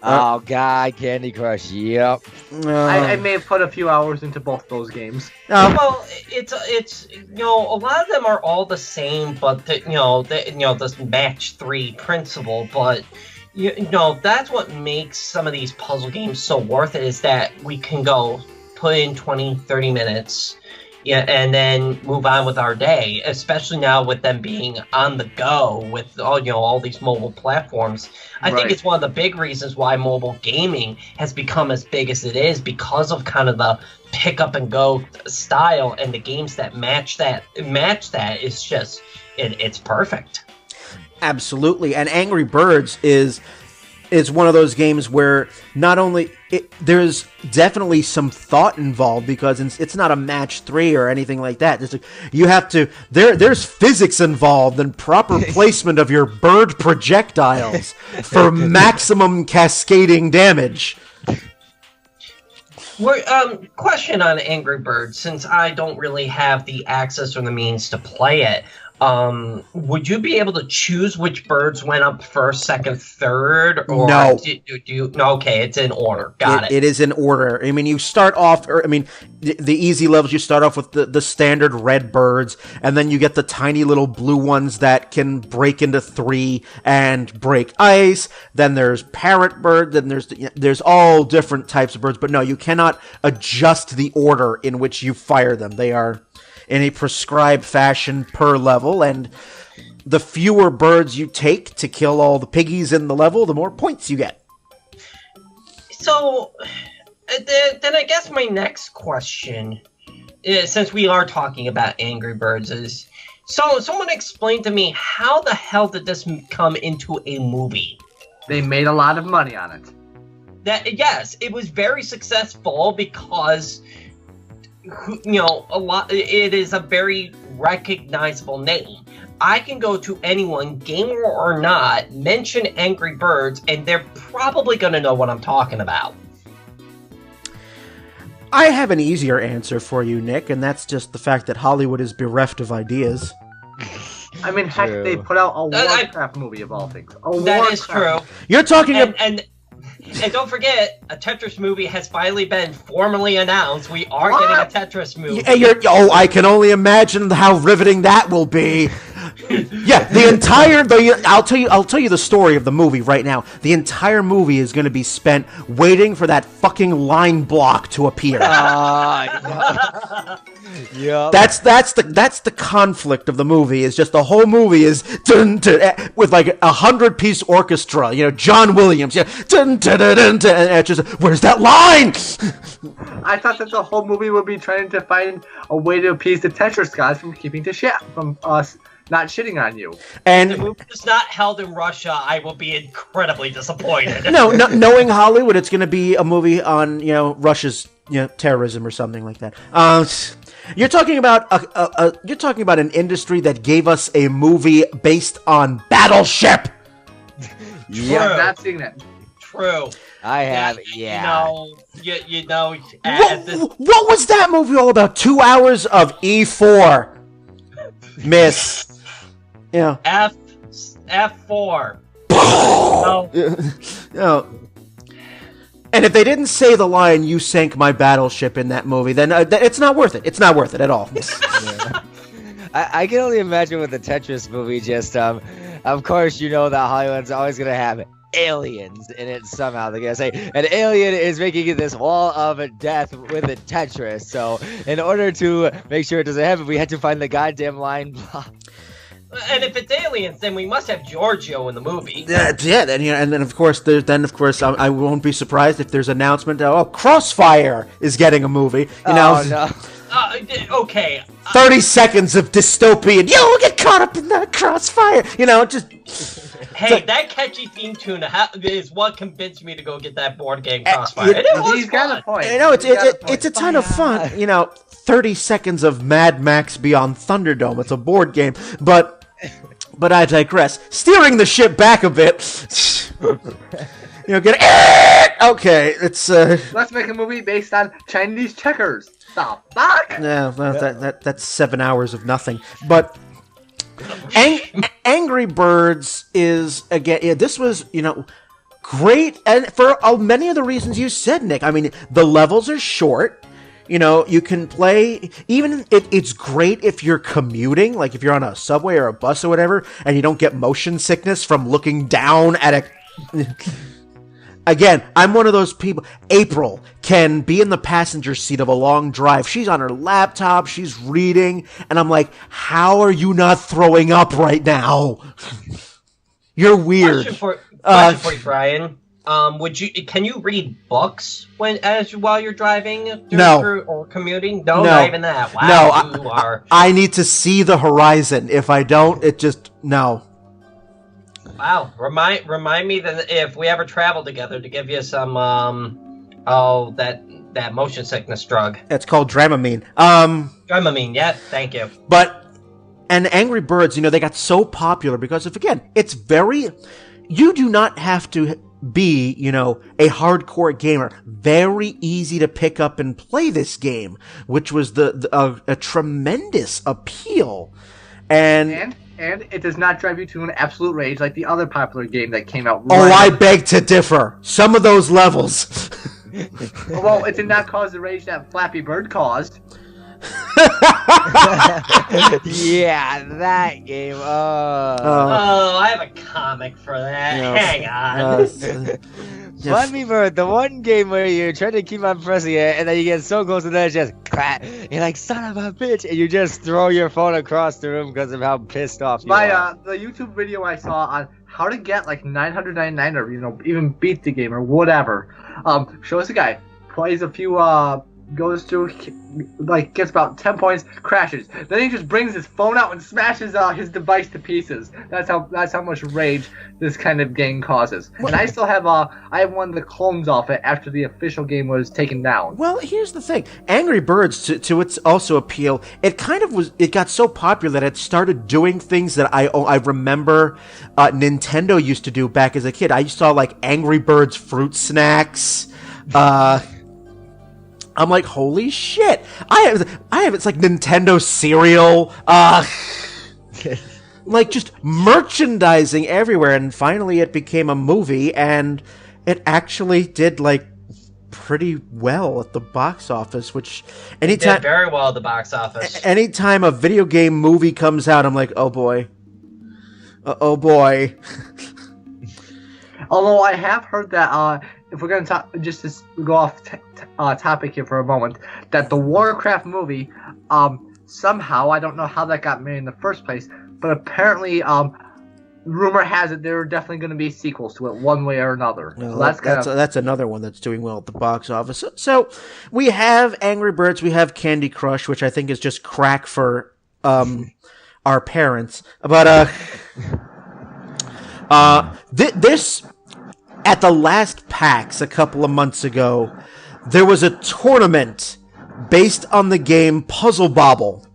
Oh God, Candy Crush. Yep. I may have put a few hours into both those games. Well, it's a lot of them are all the same, but this match 3 principle. But that's what makes some of these puzzle games so worth it, is that we can go put in 20, 30 minutes. Yeah, and then move on with our day, especially now with them being on the go with all these mobile platforms. I think it's one of the big reasons why mobile gaming has become as big as it is, because of kind of the pick up and go style, and the games that match that is just it's perfect. Absolutely, and Angry Birds is one of those games where not only there's definitely some thought involved, because it's not a match 3 or anything like that. There's physics involved and proper placement of your bird projectiles for maximum cascading damage. Question on Angry Birds, since I don't really have the access or the means to play it. Would you be able to choose which birds went up first, second, third? Or no. Okay, it's in order. Got it. It is in order. I mean, you start off, the easy levels, you start off with the standard red birds, and then you get the tiny little blue ones that can break into 3 and break ice. Then there's parrot bird, then there's all different types of birds, but no, you cannot adjust the order in which you fire them. They are in a prescribed fashion per level, and the fewer birds you take to kill all the piggies in the level, the more points you get. So, then I guess my next question, since we are talking about Angry Birds, is, someone explain to me, how the hell did this come into a movie? They made a lot of money on it. Yes, it was very successful because it is a very recognizable name. I can go to anyone, gamer or not, mention Angry Birds, and they're probably going to know what I'm talking about. I have an easier answer for you, Nick, and that's just the fact that Hollywood is bereft of ideas. I mean, heck, they put out a Warcraft movie of all things. That is true. You're talking And don't forget, a Tetris movie has finally been formally announced. We are getting a Tetris movie. I can only imagine how riveting that will be. Yeah, I'll tell you the story of the movie right now. The entire movie is going to be spent waiting for that fucking line block to appear. Yeah. That's the conflict of the movie. Is just the whole movie is with like 100-piece orchestra. John Williams. And it's just, where's that line? I thought that the whole movie would be trying to find a way to appease the Tetris gods from keeping to shit from us not shitting on you. And if the movie is not held in Russia, I will be incredibly disappointed. No, knowing Hollywood, it's going to be a movie on Russia's terrorism or something like that. You're talking about an industry that gave us a movie based on Battleship. Yeah, I've not seen it. True. I have, yeah. You know, What was that movie all about? 2 hours of E4, miss. Yeah. F4. No. No. And if they didn't say the line, "You sank my battleship" in that movie, then it's not worth it. It's not worth it at all. Yeah. I can only imagine with the Tetris movie, just, of course, you know that Hollywood's always going to have aliens in it somehow. They're going to say, an alien is making this wall of death with a Tetris. So, in order to make sure it doesn't happen, we had to find the goddamn line block. And if it's aliens, then we must have Giorgio in the movie. Yeah, and then of course, I won't be surprised if there's an announcement. Oh, Crossfire is getting a movie. You know, no. Okay. 30 seconds of dystopian. You'll get caught up in that crossfire. You know, just. Hey, that catchy theme tune is what convinced me to go get that board game Crossfire. He's got a point. You know, it's a ton of fun. You know, 30 seconds of Mad Max Beyond Thunderdome. It's a board game, but I digress. Steering the ship back a bit. You know, okay. It's Let's make a movie based on Chinese checkers. Stop. Fuck. Yeah, well, that's 7 hours of nothing. But Angry Birds is again. This was great, and for many of the reasons you said, Nick. I mean, the levels are short. You know, you can play. Even it's great if you're commuting, like if you're on a subway or a bus or whatever, and you don't get motion sickness from looking down at a. Again, I'm one of those people. April can be in the passenger seat of a long drive. She's on her laptop. She's reading. And I'm like, how are you not throwing up right now? You're weird. Question for you, Brian. Can you read books while you're driving? No. Or commuting? No, not even that. Wow, I need to see the horizon. If I don't, it just, no. Wow, remind me that if we ever travel together to give you some that motion sickness drug. It's called Dramamine. Dramamine, yeah, thank you. And Angry Birds, they got so popular because it's you do not have to be, a hardcore gamer. Very easy to pick up and play this game, which was a tremendous appeal. And it does not drive you to an absolute rage like the other popular game that came out. I beg to differ. Some of those levels. Well, it did not cause the rage that Flappy Bird caused. Yeah, that game. I have a comic for that. Hang on. Flappy Bird, the one game where you're trying to keep on pressing it, and then you get so close, and then it's just clap. You're like, son of a bitch, and you just throw your phone across the room because of how pissed off you are. The YouTube video I saw on how to get like 999 or even beat the game or whatever, shows a guy plays a few goes through, gets about 10 points, crashes. Then he just brings his phone out and smashes his device to pieces. That's how much rage this kind of game causes. And I still have I have one of the clones off it after the official game was taken down. Well, here's the thing: Angry Birds, to its also appeal, it got so popular that it started doing things that I remember Nintendo used to do back as a kid. I saw like Angry Birds fruit snacks. I'm like, holy shit! I have it's like Nintendo cereal, like just merchandising everywhere. And finally, it became a movie, and it actually did like pretty well at the box office. Which anytime did very well at the box office. Anytime a video game movie comes out, I'm like, oh boy, oh boy. Although I have heard that if we're going to talk, just to go off topic here for a moment, that the Warcraft movie, somehow, I don't know how that got made in the first place, but apparently, rumor has it there are definitely going to be sequels to it one way or another. Well, that's another one that's doing well at the box office. So we have Angry Birds, we have Candy Crush, which I think is just crack for our parents. But this... At the last PAX a couple of months ago, there was a tournament based on the game Puzzle Bobble.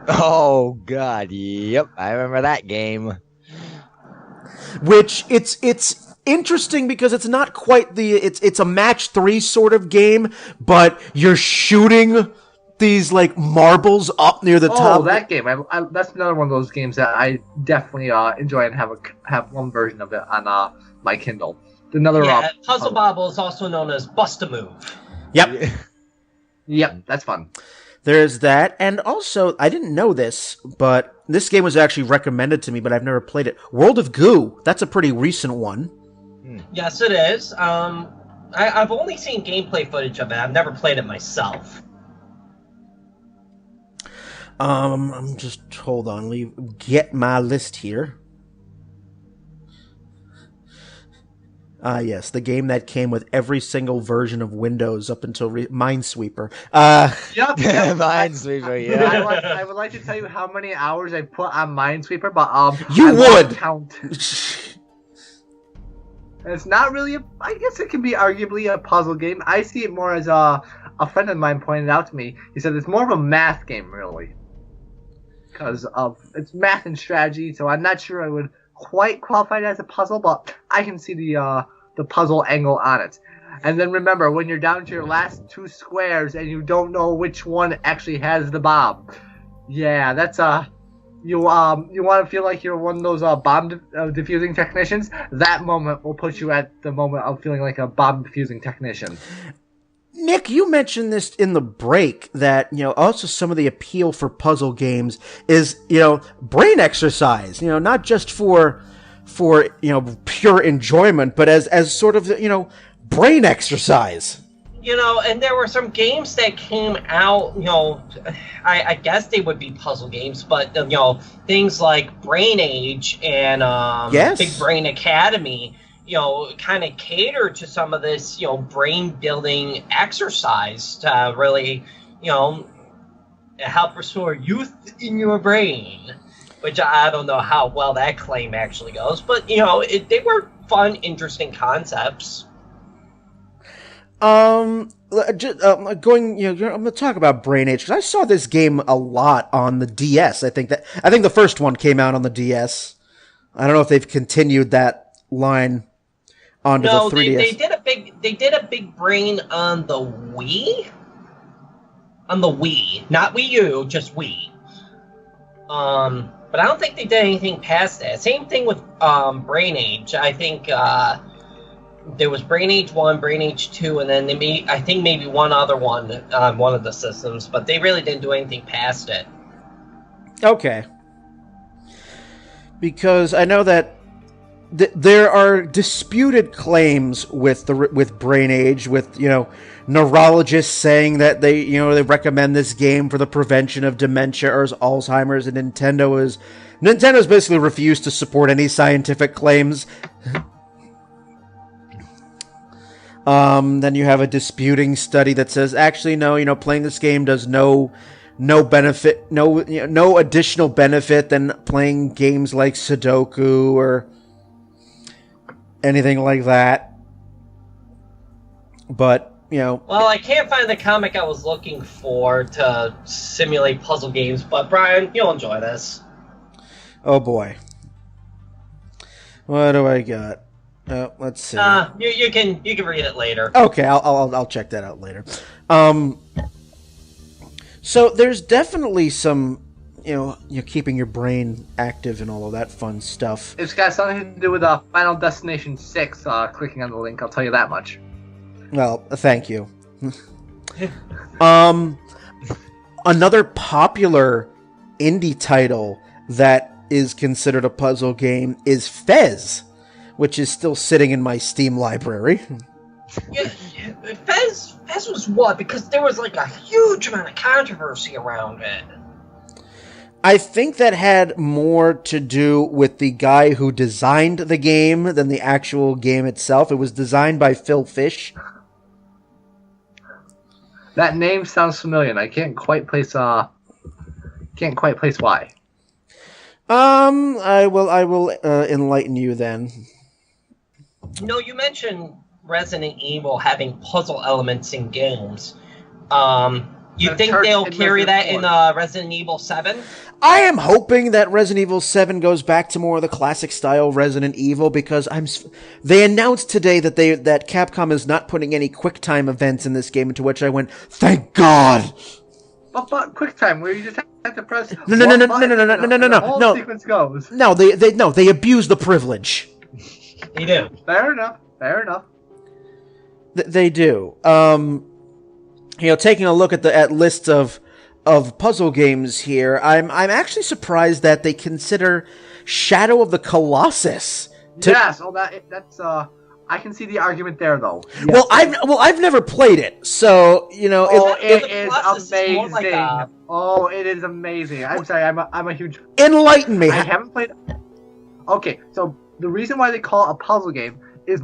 Oh god, yep, I remember that game. Which it's interesting because it's not quite it's a match 3 sort of game, but you're shooting these like marbles up near the top. Oh, that game! That's another one of those games that I definitely enjoy and have one version of it on my Kindle. Another Puzzle Bobble is also known as Bust-A-Move. Yep. Yep, that's fun. There's that, and also I didn't know this, but this game was actually recommended to me, but I've never played it. World of Goo. That's a pretty recent one. Yes, it is. I've only seen gameplay footage of it. I've never played it myself. I'm just hold on. Get my list here. Yes, the game that came with every single version of Windows up until Minesweeper. Yep. Minesweeper, yeah. I would like to tell you how many hours I put on Minesweeper, but you would count. It's not really I guess it can be arguably a puzzle game. I see it more as a friend of mine pointed out to me. He said it's more of a math game, really, because it's math and strategy. So I'm not sure I would quite qualify it as a puzzle, but I can see the puzzle angle on it. And then remember, when you're down to your last 2 squares and you don't know which one actually has the bomb, yeah, that's you want to feel like you're one of those bomb defusing technicians. That moment will put you at the moment of feeling like a bomb defusing technician. Nick, you mentioned this in the break that, also some of the appeal for puzzle games is, brain exercise, not just for pure enjoyment, but as sort of, brain exercise. And there were some games that came out, I guess they would be puzzle games, but, things like Brain Age and yes. Big Brain Academy, kind of cater to some of this, brain building exercise to really, help restore youth in your brain, which I don't know how well that claim actually goes, but, they were fun, interesting concepts. I'm gonna talk about Brain Age because I saw this game a lot on the DS. I think the first one came out on the DS. I don't know if they've continued that line onto the 3DS. They did a big brain on the Wii. On the Wii, not Wii U, just Wii. But I don't think they did anything past that. Same thing with Brain Age. I think there was Brain Age 1, Brain Age 2, and then maybe one other one on one of the systems, but they really didn't do anything past it. Okay. Because I know that there are disputed claims with Brain Age, with neurologists saying that they recommend this game for the prevention of dementia or Alzheimer's, and Nintendo's basically refused to support any scientific claims. Then you have a disputing study that says actually no, playing this game does no benefit, no additional benefit than playing games like Sudoku or anything like that. But, Well, I can't find the comic I was looking for to simulate puzzle games, but Brian, you'll enjoy this. Oh boy. What do I got? Let's see. You can read it later. Okay, I'll check that out later. So there's definitely some, you're keeping your brain active and all of that fun stuff. It's got something to do with Final Destination 6, clicking on the link, I'll tell you that much. Well, thank you. Another popular indie title that is considered a puzzle game is Fez, which is still sitting in my Steam library. Yeah, Fez was what? Because there was like a huge amount of controversy around it. I think that had more to do with the guy who designed the game than the actual game itself. It was designed by Phil Fish. That name sounds familiar, and I can't quite place why. I will enlighten you then. You mentioned Resident Evil having puzzle elements in games. You think they'll carry that in Resident Evil 7? I am hoping that Resident Evil 7 goes back to more of the classic style Resident Evil, because they announced today that that Capcom is not putting any QuickTime events in this game, to which I went, thank God! But QuickTime, where you just have to press No, the whole sequence goes. No, they abuse the privilege. They do. Fair enough. They do. Taking a look at lists of puzzle games here, I'm actually surprised that they consider Shadow of the Colossus. Yes, that's I can see the argument there though. Yes. I've never played it, so it is amazing. It is amazing. I'm sorry, I'm a huge. Enlighten me. I haven't played. Okay, so the reason why they call it a puzzle game is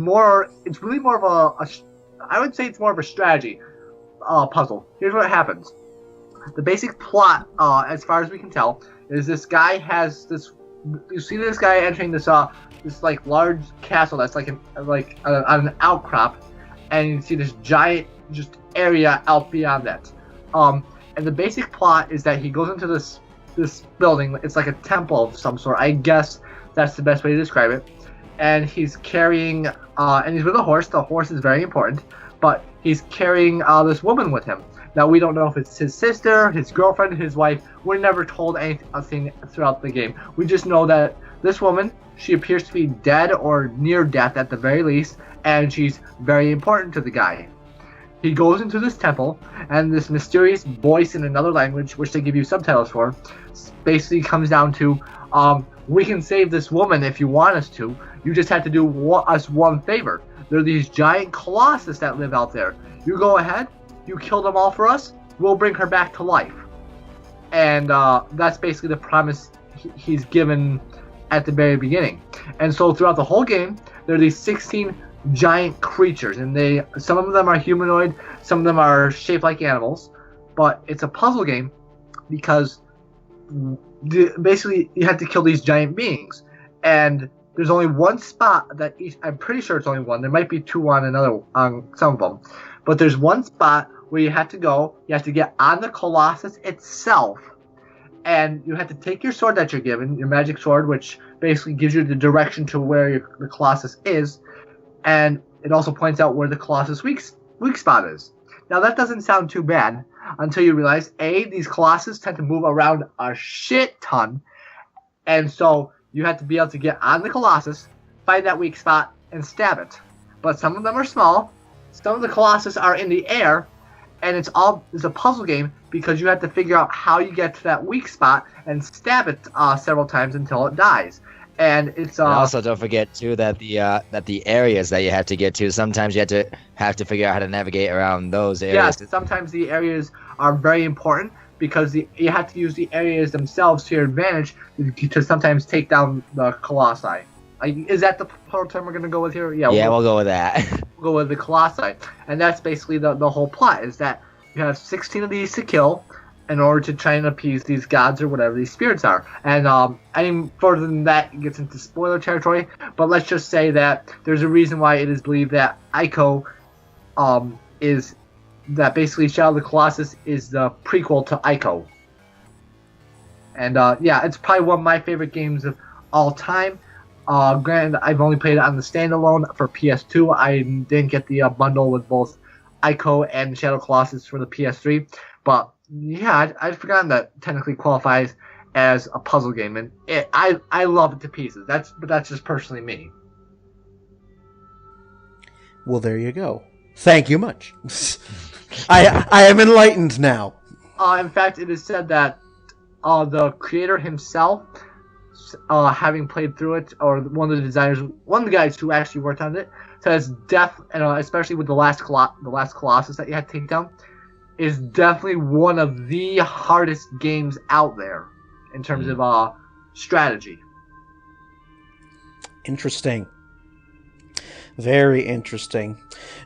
it's really more of I would say it's more of a strategy puzzle. Here's what happens. The basic plot, as far as we can tell, is this guy has this. You see this guy entering this like large castle that's on an outcrop, and you see this giant just area out beyond that. And the basic plot is that he goes into this building. It's like a temple of some sort. I guess that's the best way to describe it. And he's carrying, and he's with a horse. The horse is very important, but he's carrying this woman with him. Now, we don't know if it's his sister, his girlfriend, his wife. We're never told anything throughout the game. We just know that this woman, she appears to be dead or near death at the very least, and she's very important to the guy. He goes into this temple, and this mysterious voice in another language, which they give you subtitles for, basically comes down to, we can save this woman if you want us to. You just have to do us one favor. There are these giant colossus that live out there. You go ahead. You kill them all for us, we'll bring her back to life. And that's basically the promise he's given at the very beginning. And so throughout the whole game, there are these 16 giant creatures, and some of them are humanoid, some of them are shaped like animals, but it's a puzzle game because basically you have to kill these giant beings. And there's only one spot that I'm pretty sure it's only one. There might be two on some of them. But there's one spot where you have to go. You have to get on the Colossus itself. And you have to take your sword that you're given, your magic sword, which basically gives you the direction to where the Colossus is. And it also points out where the Colossus weak spot is. Now, that doesn't sound too bad until you realize, A, these Colossus tend to move around a shit ton. And so you have to be able to get on the Colossus, find that weak spot, and stab it. But some of them are small. Some of the Colossus are in the air, and it's a puzzle game because you have to figure out how you get to that weak spot and stab it several times until it dies. And it's and also don't forget too that the areas that you have to get to, sometimes you have to figure out how to navigate around those areas. Yes, sometimes the areas are very important because you have to use the areas themselves to your advantage to sometimes take down the Colossi. Is that the term we're going to go with here? Yeah, we'll go with that. We'll go with the Colossi. And that's basically the whole plot, is that you have 16 of these to kill in order to try and appease these gods or whatever these spirits are. And any further than that, it gets into spoiler territory. But let's just say that there's a reason why it is believed that Ico is that basically Shadow of the Colossus is the prequel to Ico. And it's probably one of my favorite games of all time. Granted, I've only played it on the standalone for PS2. I didn't get the bundle with both Ico and Shadow Colossus for the PS3. But yeah, I'd forgotten that technically qualifies as a puzzle game, and I love it to pieces. But that's just personally me. Well, there you go. Thank you much. I am enlightened now. In fact, it is said that the creator himself, having played through it, or one of the designers, one of the guys who actually worked on it, says especially with the last Colossus that you had to take down, is definitely one of the hardest games out there in terms of strategy. Interesting. Very interesting.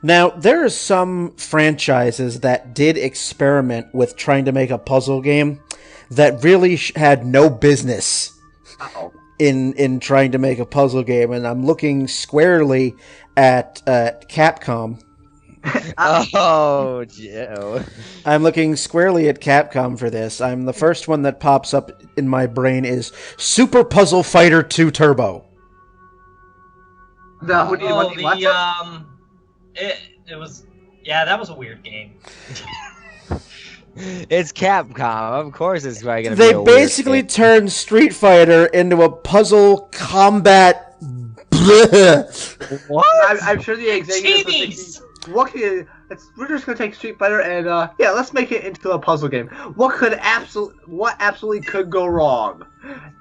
Now, there are some franchises that did experiment with trying to make a puzzle game that really had no business in trying to make a puzzle game, and I'm looking squarely at Capcom. Oh, Joe. I'm looking squarely at Capcom for this. The first one that pops up in my brain is Super Puzzle Fighter 2 Turbo. No, what? It was, yeah, that was a weird game. It's Capcom. Of course it's probably going to be They a weird basically game. turned Street Fighter into a puzzle combat. What? I'm sure the executives were thinking, we're just gonna take Street Fighter and let's make it into a puzzle game. What absolutely could go wrong?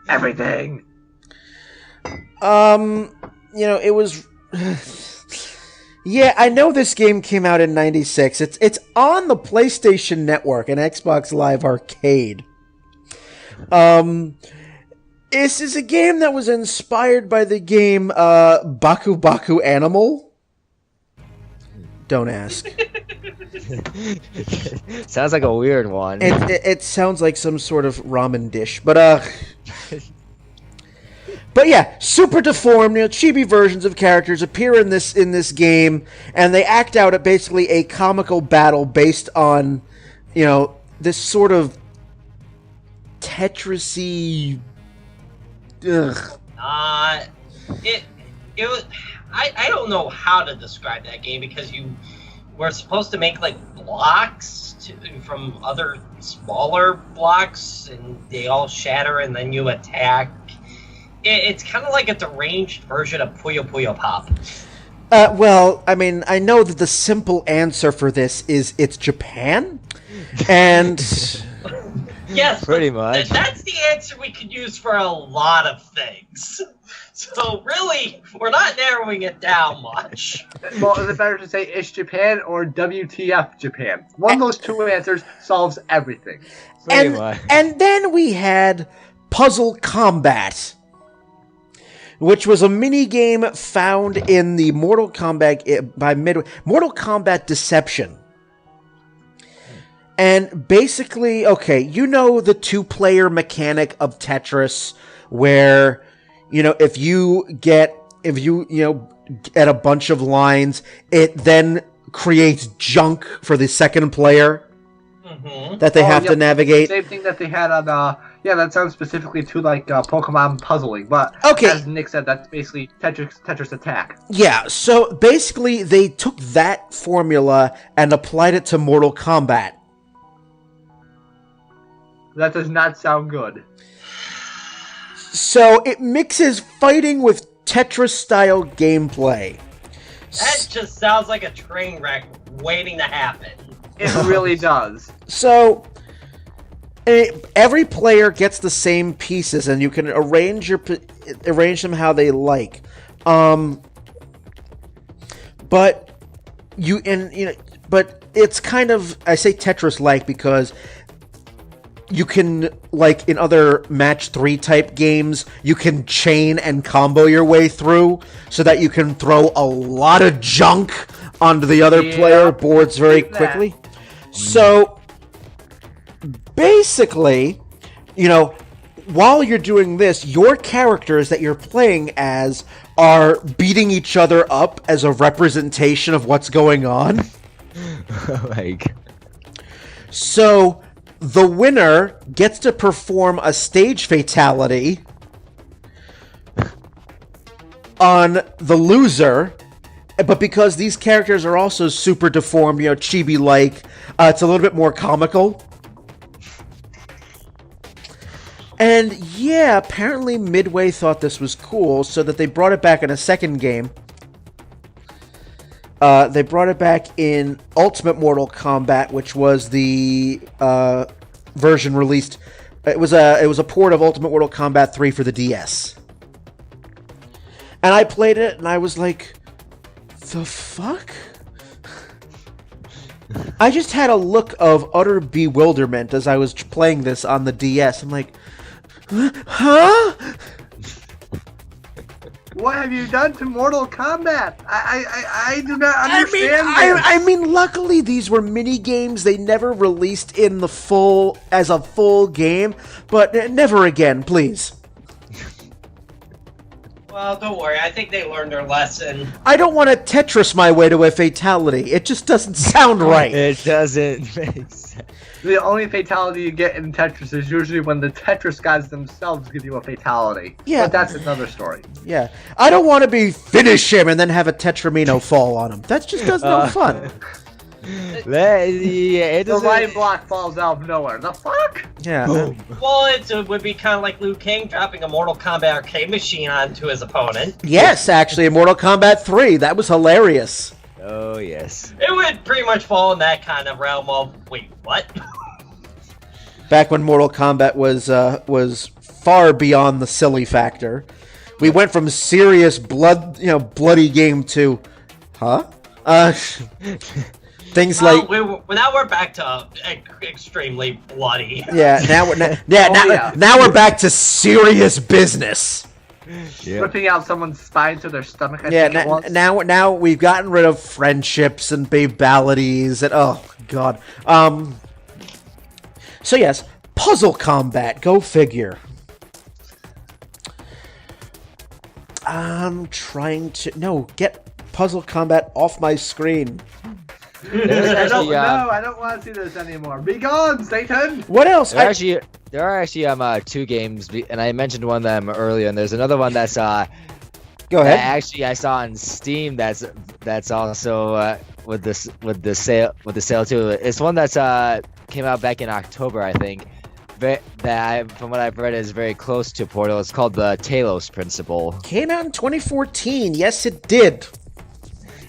Everything. It was. Yeah, I know this game came out in '96. It's on the PlayStation Network and Xbox Live Arcade. This is a game that was inspired by the game Baku Baku Animal. Don't ask. Sounds like a weird one. It sounds like some sort of ramen dish, but yeah, super deformed, chibi versions of characters appear in this game, and they act out basically a comical battle based on, this sort of Tetris-y. Ugh. It was. I don't know how to describe that game because you were supposed to make like blocks from other smaller blocks, and they all shatter, and then you attack. It's kind of like a deranged version of Puyo Puyo Pop. Well, I mean, I know that the simple answer for this is it's Japan, and yes, pretty much. That's the answer we could use for a lot of things. So really, we're not narrowing it down much. Well, is it better to say it's Japan or WTF Japan? One of those two answers solves everything. Pretty much. And then we had Puzzle Combat, which was a mini game found in the Mortal Kombat Deception. And basically, okay, the two-player mechanic of Tetris where, if you get a bunch of lines, it then creates junk for the second player that they have to navigate. Same thing that they had on, that sounds specifically to like Pokemon puzzling, but okay. As Nick said, that's basically Tetris Attack. Yeah, so basically they took that formula and applied it to Mortal Kombat. That does not sound good. So it mixes fighting with Tetris-style gameplay. That just sounds like a train wreck waiting to happen. It really does. So every player gets the same pieces, and you can arrange them how they like. But it's kind of, I say Tetris-like because you can, like in other match 3 type games, you can chain and combo your way through so that you can throw a lot of junk onto the other player boards very quickly. So basically, while you're doing this, your characters that you're playing as are beating each other up as a representation of what's going on. So the winner gets to perform a stage fatality on the loser, but because these characters are also super deformed, chibi-like, it's a little bit more comical. And yeah, apparently Midway thought this was cool, so that they brought it back in a second game. They brought it back in Ultimate Mortal Kombat, which was the version released. It was a port of Ultimate Mortal Kombat 3 for the DS. And I played it, and I was like, the fuck? I just had a look of utter bewilderment as I was playing this on the DS. I'm like, huh? What have you done to Mortal Kombat? I do not understand this. I mean, luckily these were mini games. They never released in the as a full game, but never again, please. Well, don't worry. I think they learned their lesson. I don't want to Tetris my way to a fatality. It just doesn't sound right. It doesn't make sense. The only fatality you get in Tetris is usually when the Tetris guys themselves give you a fatality. Yeah. But that's another story. Yeah. I don't want to be finish him and then have a Tetramino fall on him. That just does no fun. It The right block falls out of nowhere. The fuck? Yeah. Well, it would be kind of like Liu Kang dropping a Mortal Kombat arcade machine onto his opponent. Yes, actually, in Mortal Kombat 3. That was hilarious. Oh, yes. It would pretty much fall in that kind of realm of, wait, what? Back when Mortal Kombat was far beyond the silly factor. We went from serious bloody game to, things like now we're back to extremely bloody. yeah. Now we're back to serious business. Yeah. Ripping out someone's spine to their stomach. I Yeah. think it was. Now we've gotten rid of friendships and babalities and oh god. So yes, puzzle combat. Go figure. I'm trying to get puzzle combat off my screen. There's actually, I don't want to see this anymore. Be gone, Satan! What else? there are actually 2 games, and I mentioned one of them earlier, and there's another one that's Go that ahead. actually I saw on Steam that's also with the sale too. It's one that's came out back in October, I think. From what I've read, is very close to Portal. It's called the Talos Principle. Came out in 2014. Yes, it did.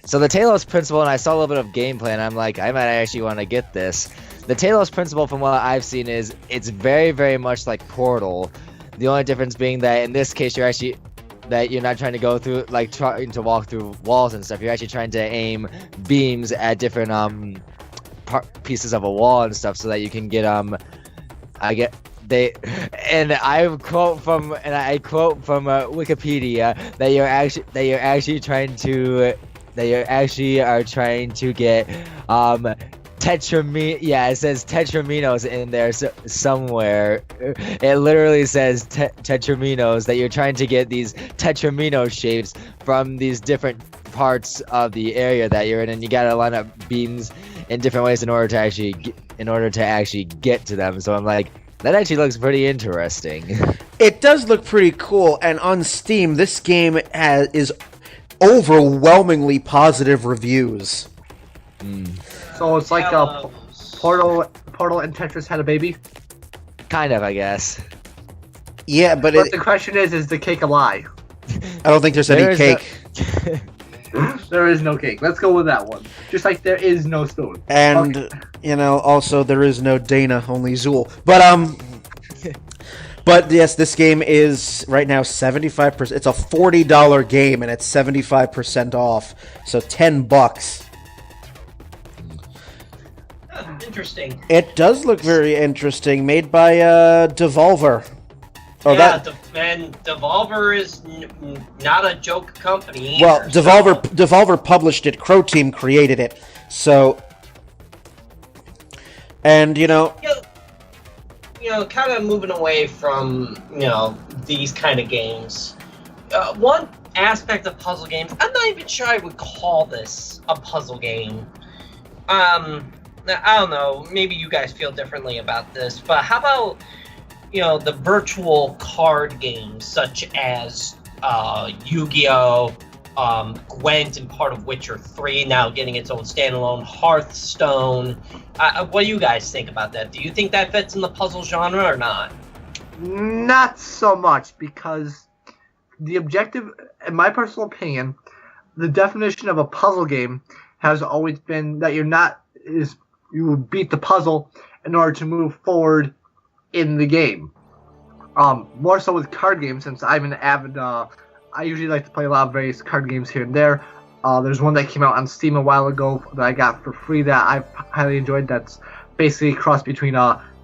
So the Talos Principle, and I saw a little bit of gameplay, and I'm like, I might actually want to get this. The Talos Principle, from what I've seen, is it's very, very much like Portal. The only difference being that in this case, you're not trying to go through, like, trying to walk through walls and stuff. You're actually trying to aim beams at different pieces of a wall and stuff, so that you can get I quote from Wikipedia that you're actually trying to get it says tetraminos in there somewhere. It literally says tetraminos, that you're trying to get these tetramino shapes from these different parts of the area that you're in, and you gotta line up beams in different ways in order to actually get to them. So I'm like, that actually looks pretty interesting. It does look pretty cool, and on Steam, this game is overwhelmingly positive reviews. So it's like Portal and Tetris had a baby? Kind of, I guess. Yeah, but the question is the cake a lie? I don't think there's any cake. There is no cake. Let's go with that one. Just like there is no spoon. And, also there is no Dana, only Zool. But, but yes, this game is right now 75%. It's a $40 game and it's 75% off. So $10. Interesting. It does look very interesting. Made by Devolver. And Devolver is not a joke company either, Well, Devolver published it. Crow Team created it. So, and kind of moving away from these kind of games. One aspect of puzzle games, I'm not even sure I would call this a puzzle game. I don't know. Maybe you guys feel differently about this, but how about the virtual card games such as Yu-Gi-Oh, Gwent, and part of Witcher 3 now getting its own standalone, Hearthstone. What do you guys think about that? Do you think that fits in the puzzle genre or not? Not so much, because the objective, in my personal opinion, the definition of a puzzle game has always been that you beat the puzzle in order to move forward in the game. More so with card games, since I'm an avid, I usually like to play a lot of various card games here and there. There's one that came out on Steam a while ago that I got for free that I've highly enjoyed, that's basically a cross between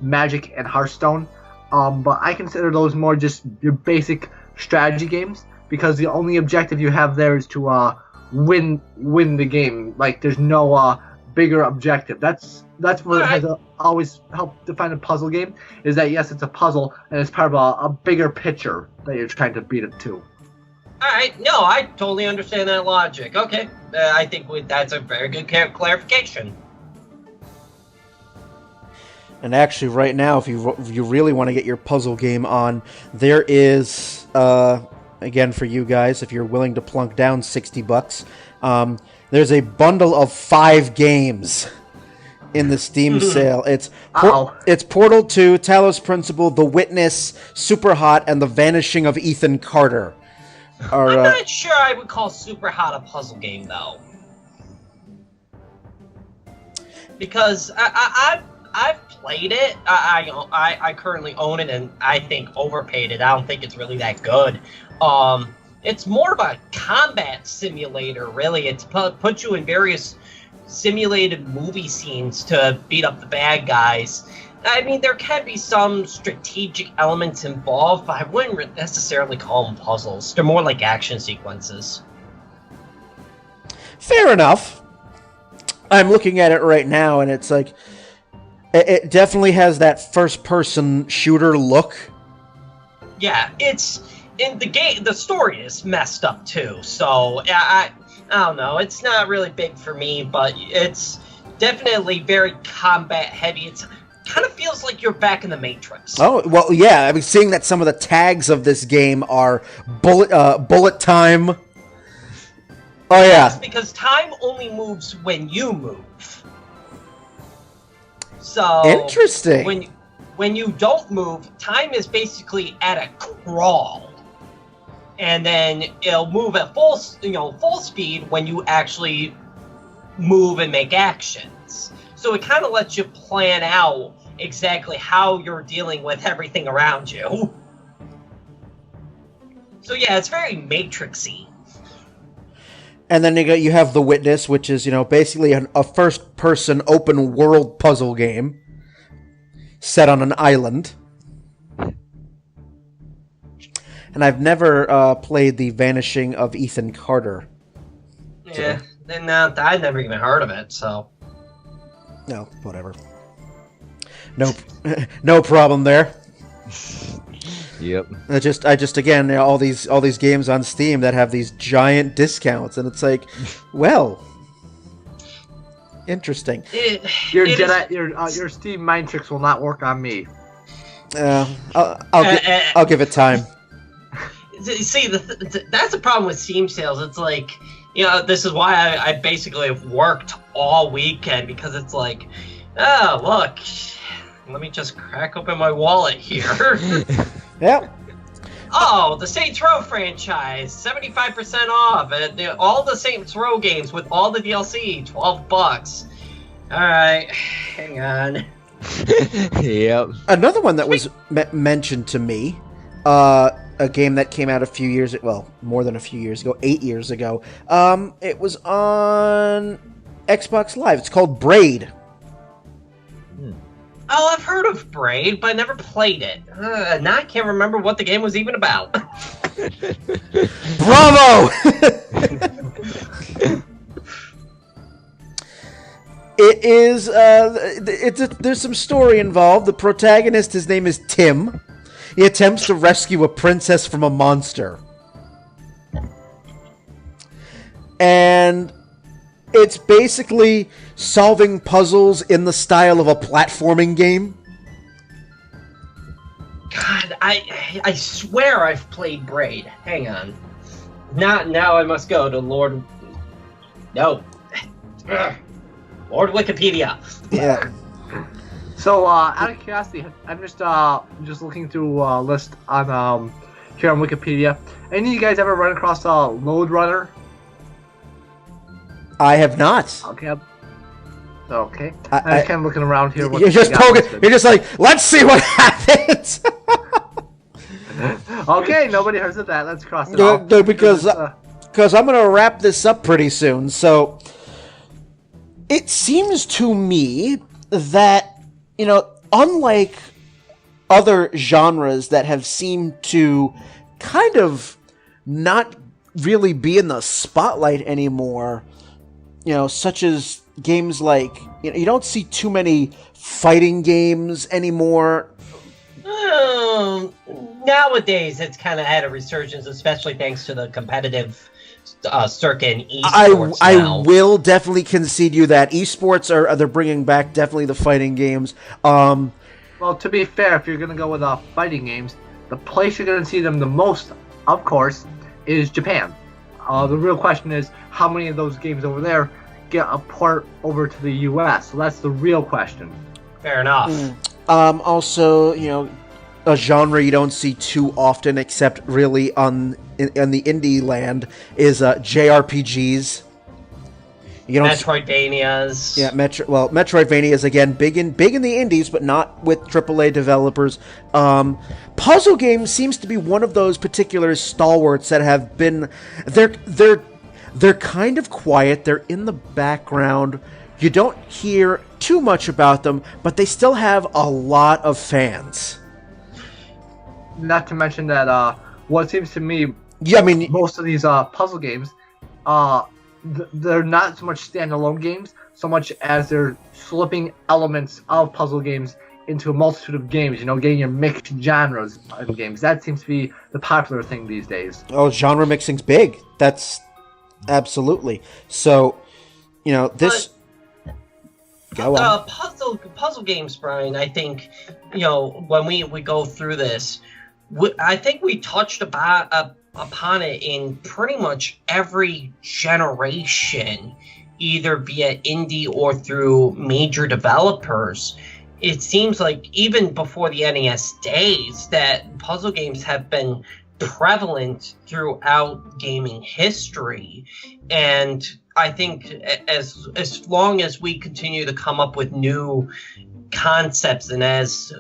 Magic and Hearthstone. But I consider those more just your basic strategy games, because the only objective you have there is to win the game. Like, there's no bigger objective. That's what has always helped define a puzzle game, is that yes, it's a puzzle and it's part of a bigger picture that you're trying to beat it to. All right, no, I totally understand that logic. Okay, I think that's a very good clarification. And actually, right now, if you really want to get your puzzle game on, there is, again, for you guys, if you're willing to plunk down $60, there's a bundle of 5 games in the Steam sale. It's Portal 2, Talos Principle, The Witness, Super Hot, and The Vanishing of Ethan Carter. I'm not sure I would call Super Hot a puzzle game, though. Because I've played it. I currently own it, and I think overpaid it. I don't think it's really that good. It's more of a combat simulator, really. It's put you in various simulated movie scenes to beat up the bad guys. I mean, there can be some strategic elements involved, but I wouldn't necessarily call them puzzles. They're more like action sequences. Fair enough. I'm looking at it right now, and it's like... It definitely has that first-person shooter look. Yeah, it's... in the game, the story is messed up, too, so I don't know. It's not really big for me, but it's definitely very combat-heavy. It's kind of feels like you're back in the Matrix. Oh, well, yeah. I mean, seeing that some of the tags of this game are bullet time. Oh, yeah. Yes, because time only moves when you move. So interesting. When you don't move, time is basically at a crawl. And then it'll move at full speed when you actually move and make actions. So it kind of lets you plan out exactly how you're dealing with everything around you. So yeah, it's very Matrixy. And then you have The Witness, which is, basically a first-person open-world puzzle game set on an island. And I've never played The Vanishing of Ethan Carter. Yeah, then I'd never even heard of it, so... No, whatever. No problem there. Yep. I just again, all these games on Steam that have these giant discounts, and it's like, well, interesting. Your Steam mind tricks will not work on me. I'll give it time. See, that's the problem with Steam sales. It's like, this is why I basically have worked all weekend, because it's like, oh, look, let me just crack open my wallet here. Yep. Oh, the Saints Row franchise, 75% off. All the Saints Row games with all the DLC, $12. All right, hang on. Yep. Another one that was mentioned to me, a game that came out a few years, well, more than a few years ago, 8 years ago. It was on Xbox Live. It's called Braid. Oh, I've heard of Braid, but I never played it. Now I can't remember what the game was even about. Bravo! It is, there's some story involved. The protagonist, his name is Tim. He attempts to rescue a princess from a monster. And it's basically solving puzzles in the style of a platforming game. God, I swear I've played Braid. Hang on. Now I must go to Lord... No. Lord Wikipedia. Yeah. So, out of curiosity, I'm just looking through a list on here on Wikipedia. Any of you guys ever run across Load Runner? I have not. Okay. Okay. I'm kind of looking around here. You're just poking. You're just like, let's see what happens. Okay, nobody heard of that. Let's cross it off. Because I'm going to wrap this up pretty soon. So, it seems to me that, unlike other genres that have seemed to kind of not really be in the spotlight anymore, such as games like, you don't see too many fighting games anymore. nowadays it's kind of had a resurgence, especially thanks to the competitive circuit in I esports now. will definitely concede you that esports they're bringing back definitely the fighting games. Well, to be fair, if you're gonna go with fighting games, the place you're gonna see them the most, of course, is Japan. The real question is how many of those games over there get a port over to the U.S. So that's the real question. Fair enough. Also, a genre you don't see too often, except really in the indie land, is JRPGs. You don't Metroidvanias. Yeah, Metroidvanias again, big in the indies, but not with AAA developers. Puzzle games seems to be one of those particular stalwarts that have been they're kind of quiet. They're in the background. You don't hear too much about them, but they still have a lot of fans. Not to mention that what seems to me, most of these puzzle games, they're not so much standalone games, so much as they're slipping elements of puzzle games into a multitude of games, getting your mixed genres of games. That seems to be the popular thing these days. Oh, genre mixing's big. That's absolutely. So, this... Go on. Puzzle games, Brian, I think, when we go through this, I think we touched upon it in pretty much every generation, either via indie or through major developers. It seems like even before the NES days that puzzle games have been prevalent throughout gaming history. And I think as long as we continue to come up with new concepts and as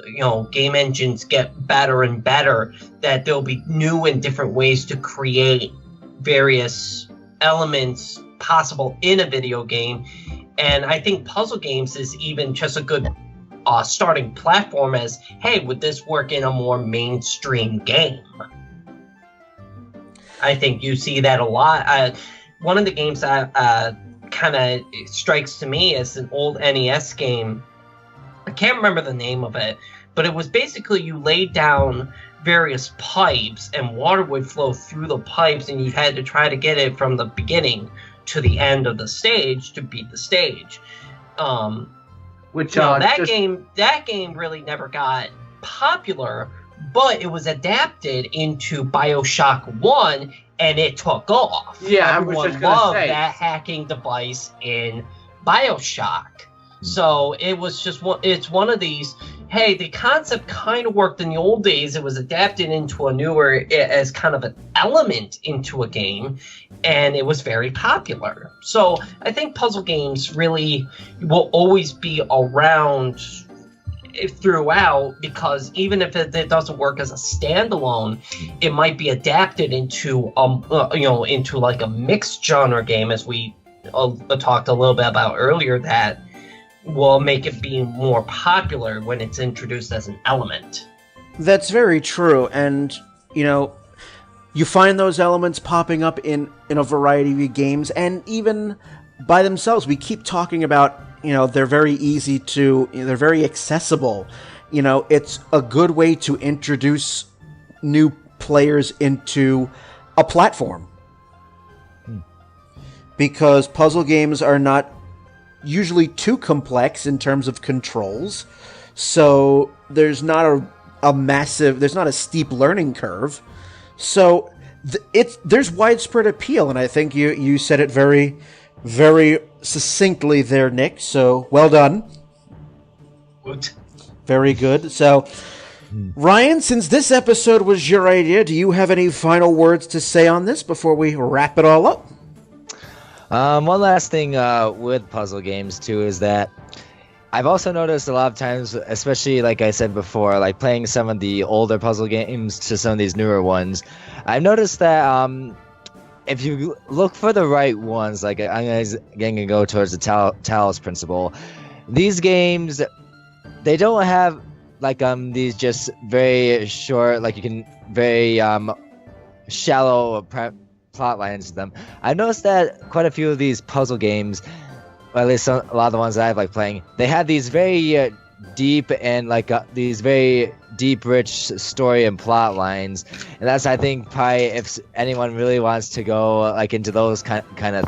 game engines get better and better, that there'll be new and different ways to create various elements possible in a video game. And I think puzzle games is even just a good starting platform as, hey, would this work in a more mainstream game? I think you see that a lot. One of the games that kind of strikes to me as an old NES game, I can't remember the name of it, but it was basically you laid down various pipes and water would flow through the pipes and you had to try to get it from the beginning to the end of the stage to beat the stage. That game really never got popular, but it was adapted into BioShock 1 and it took off. Yeah, everyone I was just gonna loved say that hacking device in BioShock. So it was just it's one of these, hey, the concept kind of worked in the old days. It was adapted into a newer as kind of an element into a game, and it was very popular. So I think puzzle games really will always be around throughout, because even if it doesn't work as a standalone, it might be adapted into into like a mixed genre game, as we talked a little bit about earlier, that will make it be more popular when it's introduced as an element. That's very true, and you find those elements popping up in a variety of games, and even by themselves. We keep talking about they're very easy to, they're very accessible. It's a good way to introduce new players into a platform, because puzzle games are not usually too complex in terms of controls, so there's not there's not a steep learning curve, so there's widespread appeal, and I think you said it very, very succinctly there, Nick, so well done. Good. Very good. So Ryan, since this episode was your idea, do you have any final words to say on this before we wrap it all up? One last thing with puzzle games, too, is that I've also noticed a lot of times, especially like I said before, like playing some of the older puzzle games to some of these newer ones, I've noticed that if you look for the right ones, like I'm going to go towards the Talos principle, these games, they don't have like these just very short, like you can very shallow plot lines to them. I noticed that quite a few of these puzzle games, or at least a lot of the ones that I've liked playing, they have these very deep and like these very deep, rich story and plot lines, and that's, I think, probably if anyone really wants to go like into those kind of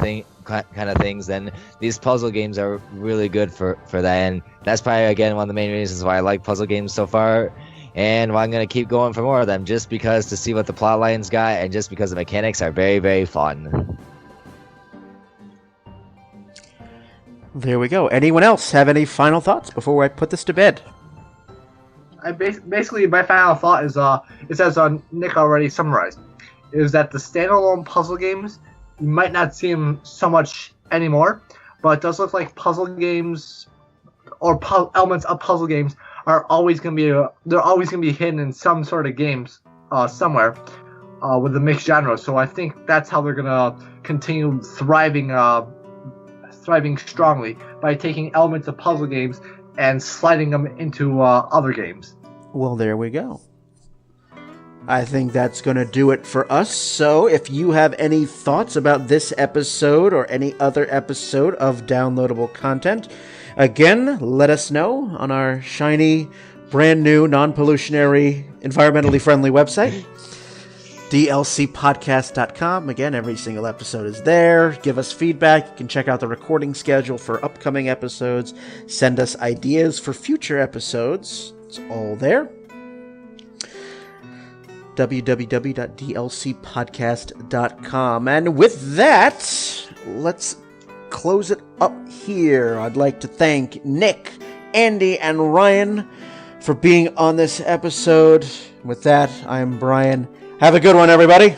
things, then these puzzle games are really good for that. And that's probably, again, one of the main reasons why I like puzzle games so far, and why I'm going to keep going for more of them, just because to see what the plot lines got, and just because the mechanics are very, very fun. There we go. Anyone else have any final thoughts before I put this to bed? Basically, my final thought is, as Nick already summarized, is that the standalone puzzle games, you might not see them so much anymore, but it does look like puzzle games or elements of puzzle games are always going to be hidden in some sort of games somewhere with the mixed genres. So I think that's how they're going to continue thriving strongly, by taking elements of puzzle games and sliding them into other games. Well, there we go. I think that's going to do it for us. So if you have any thoughts about this episode or any other episode of downloadable content, again, let us know on our shiny, brand new, non-pollutionary, environmentally friendly website, dlcpodcast.com. Again, every single episode is there. Give us feedback. You can check out the recording schedule for upcoming episodes. Send us ideas for future episodes. It's all there. www.dlcpodcast.com. And with that, let's close it up here. I'd like to thank Nick, Andy, and Ryan for being on this episode. With that, I'm Brian. Have a good one, everybody.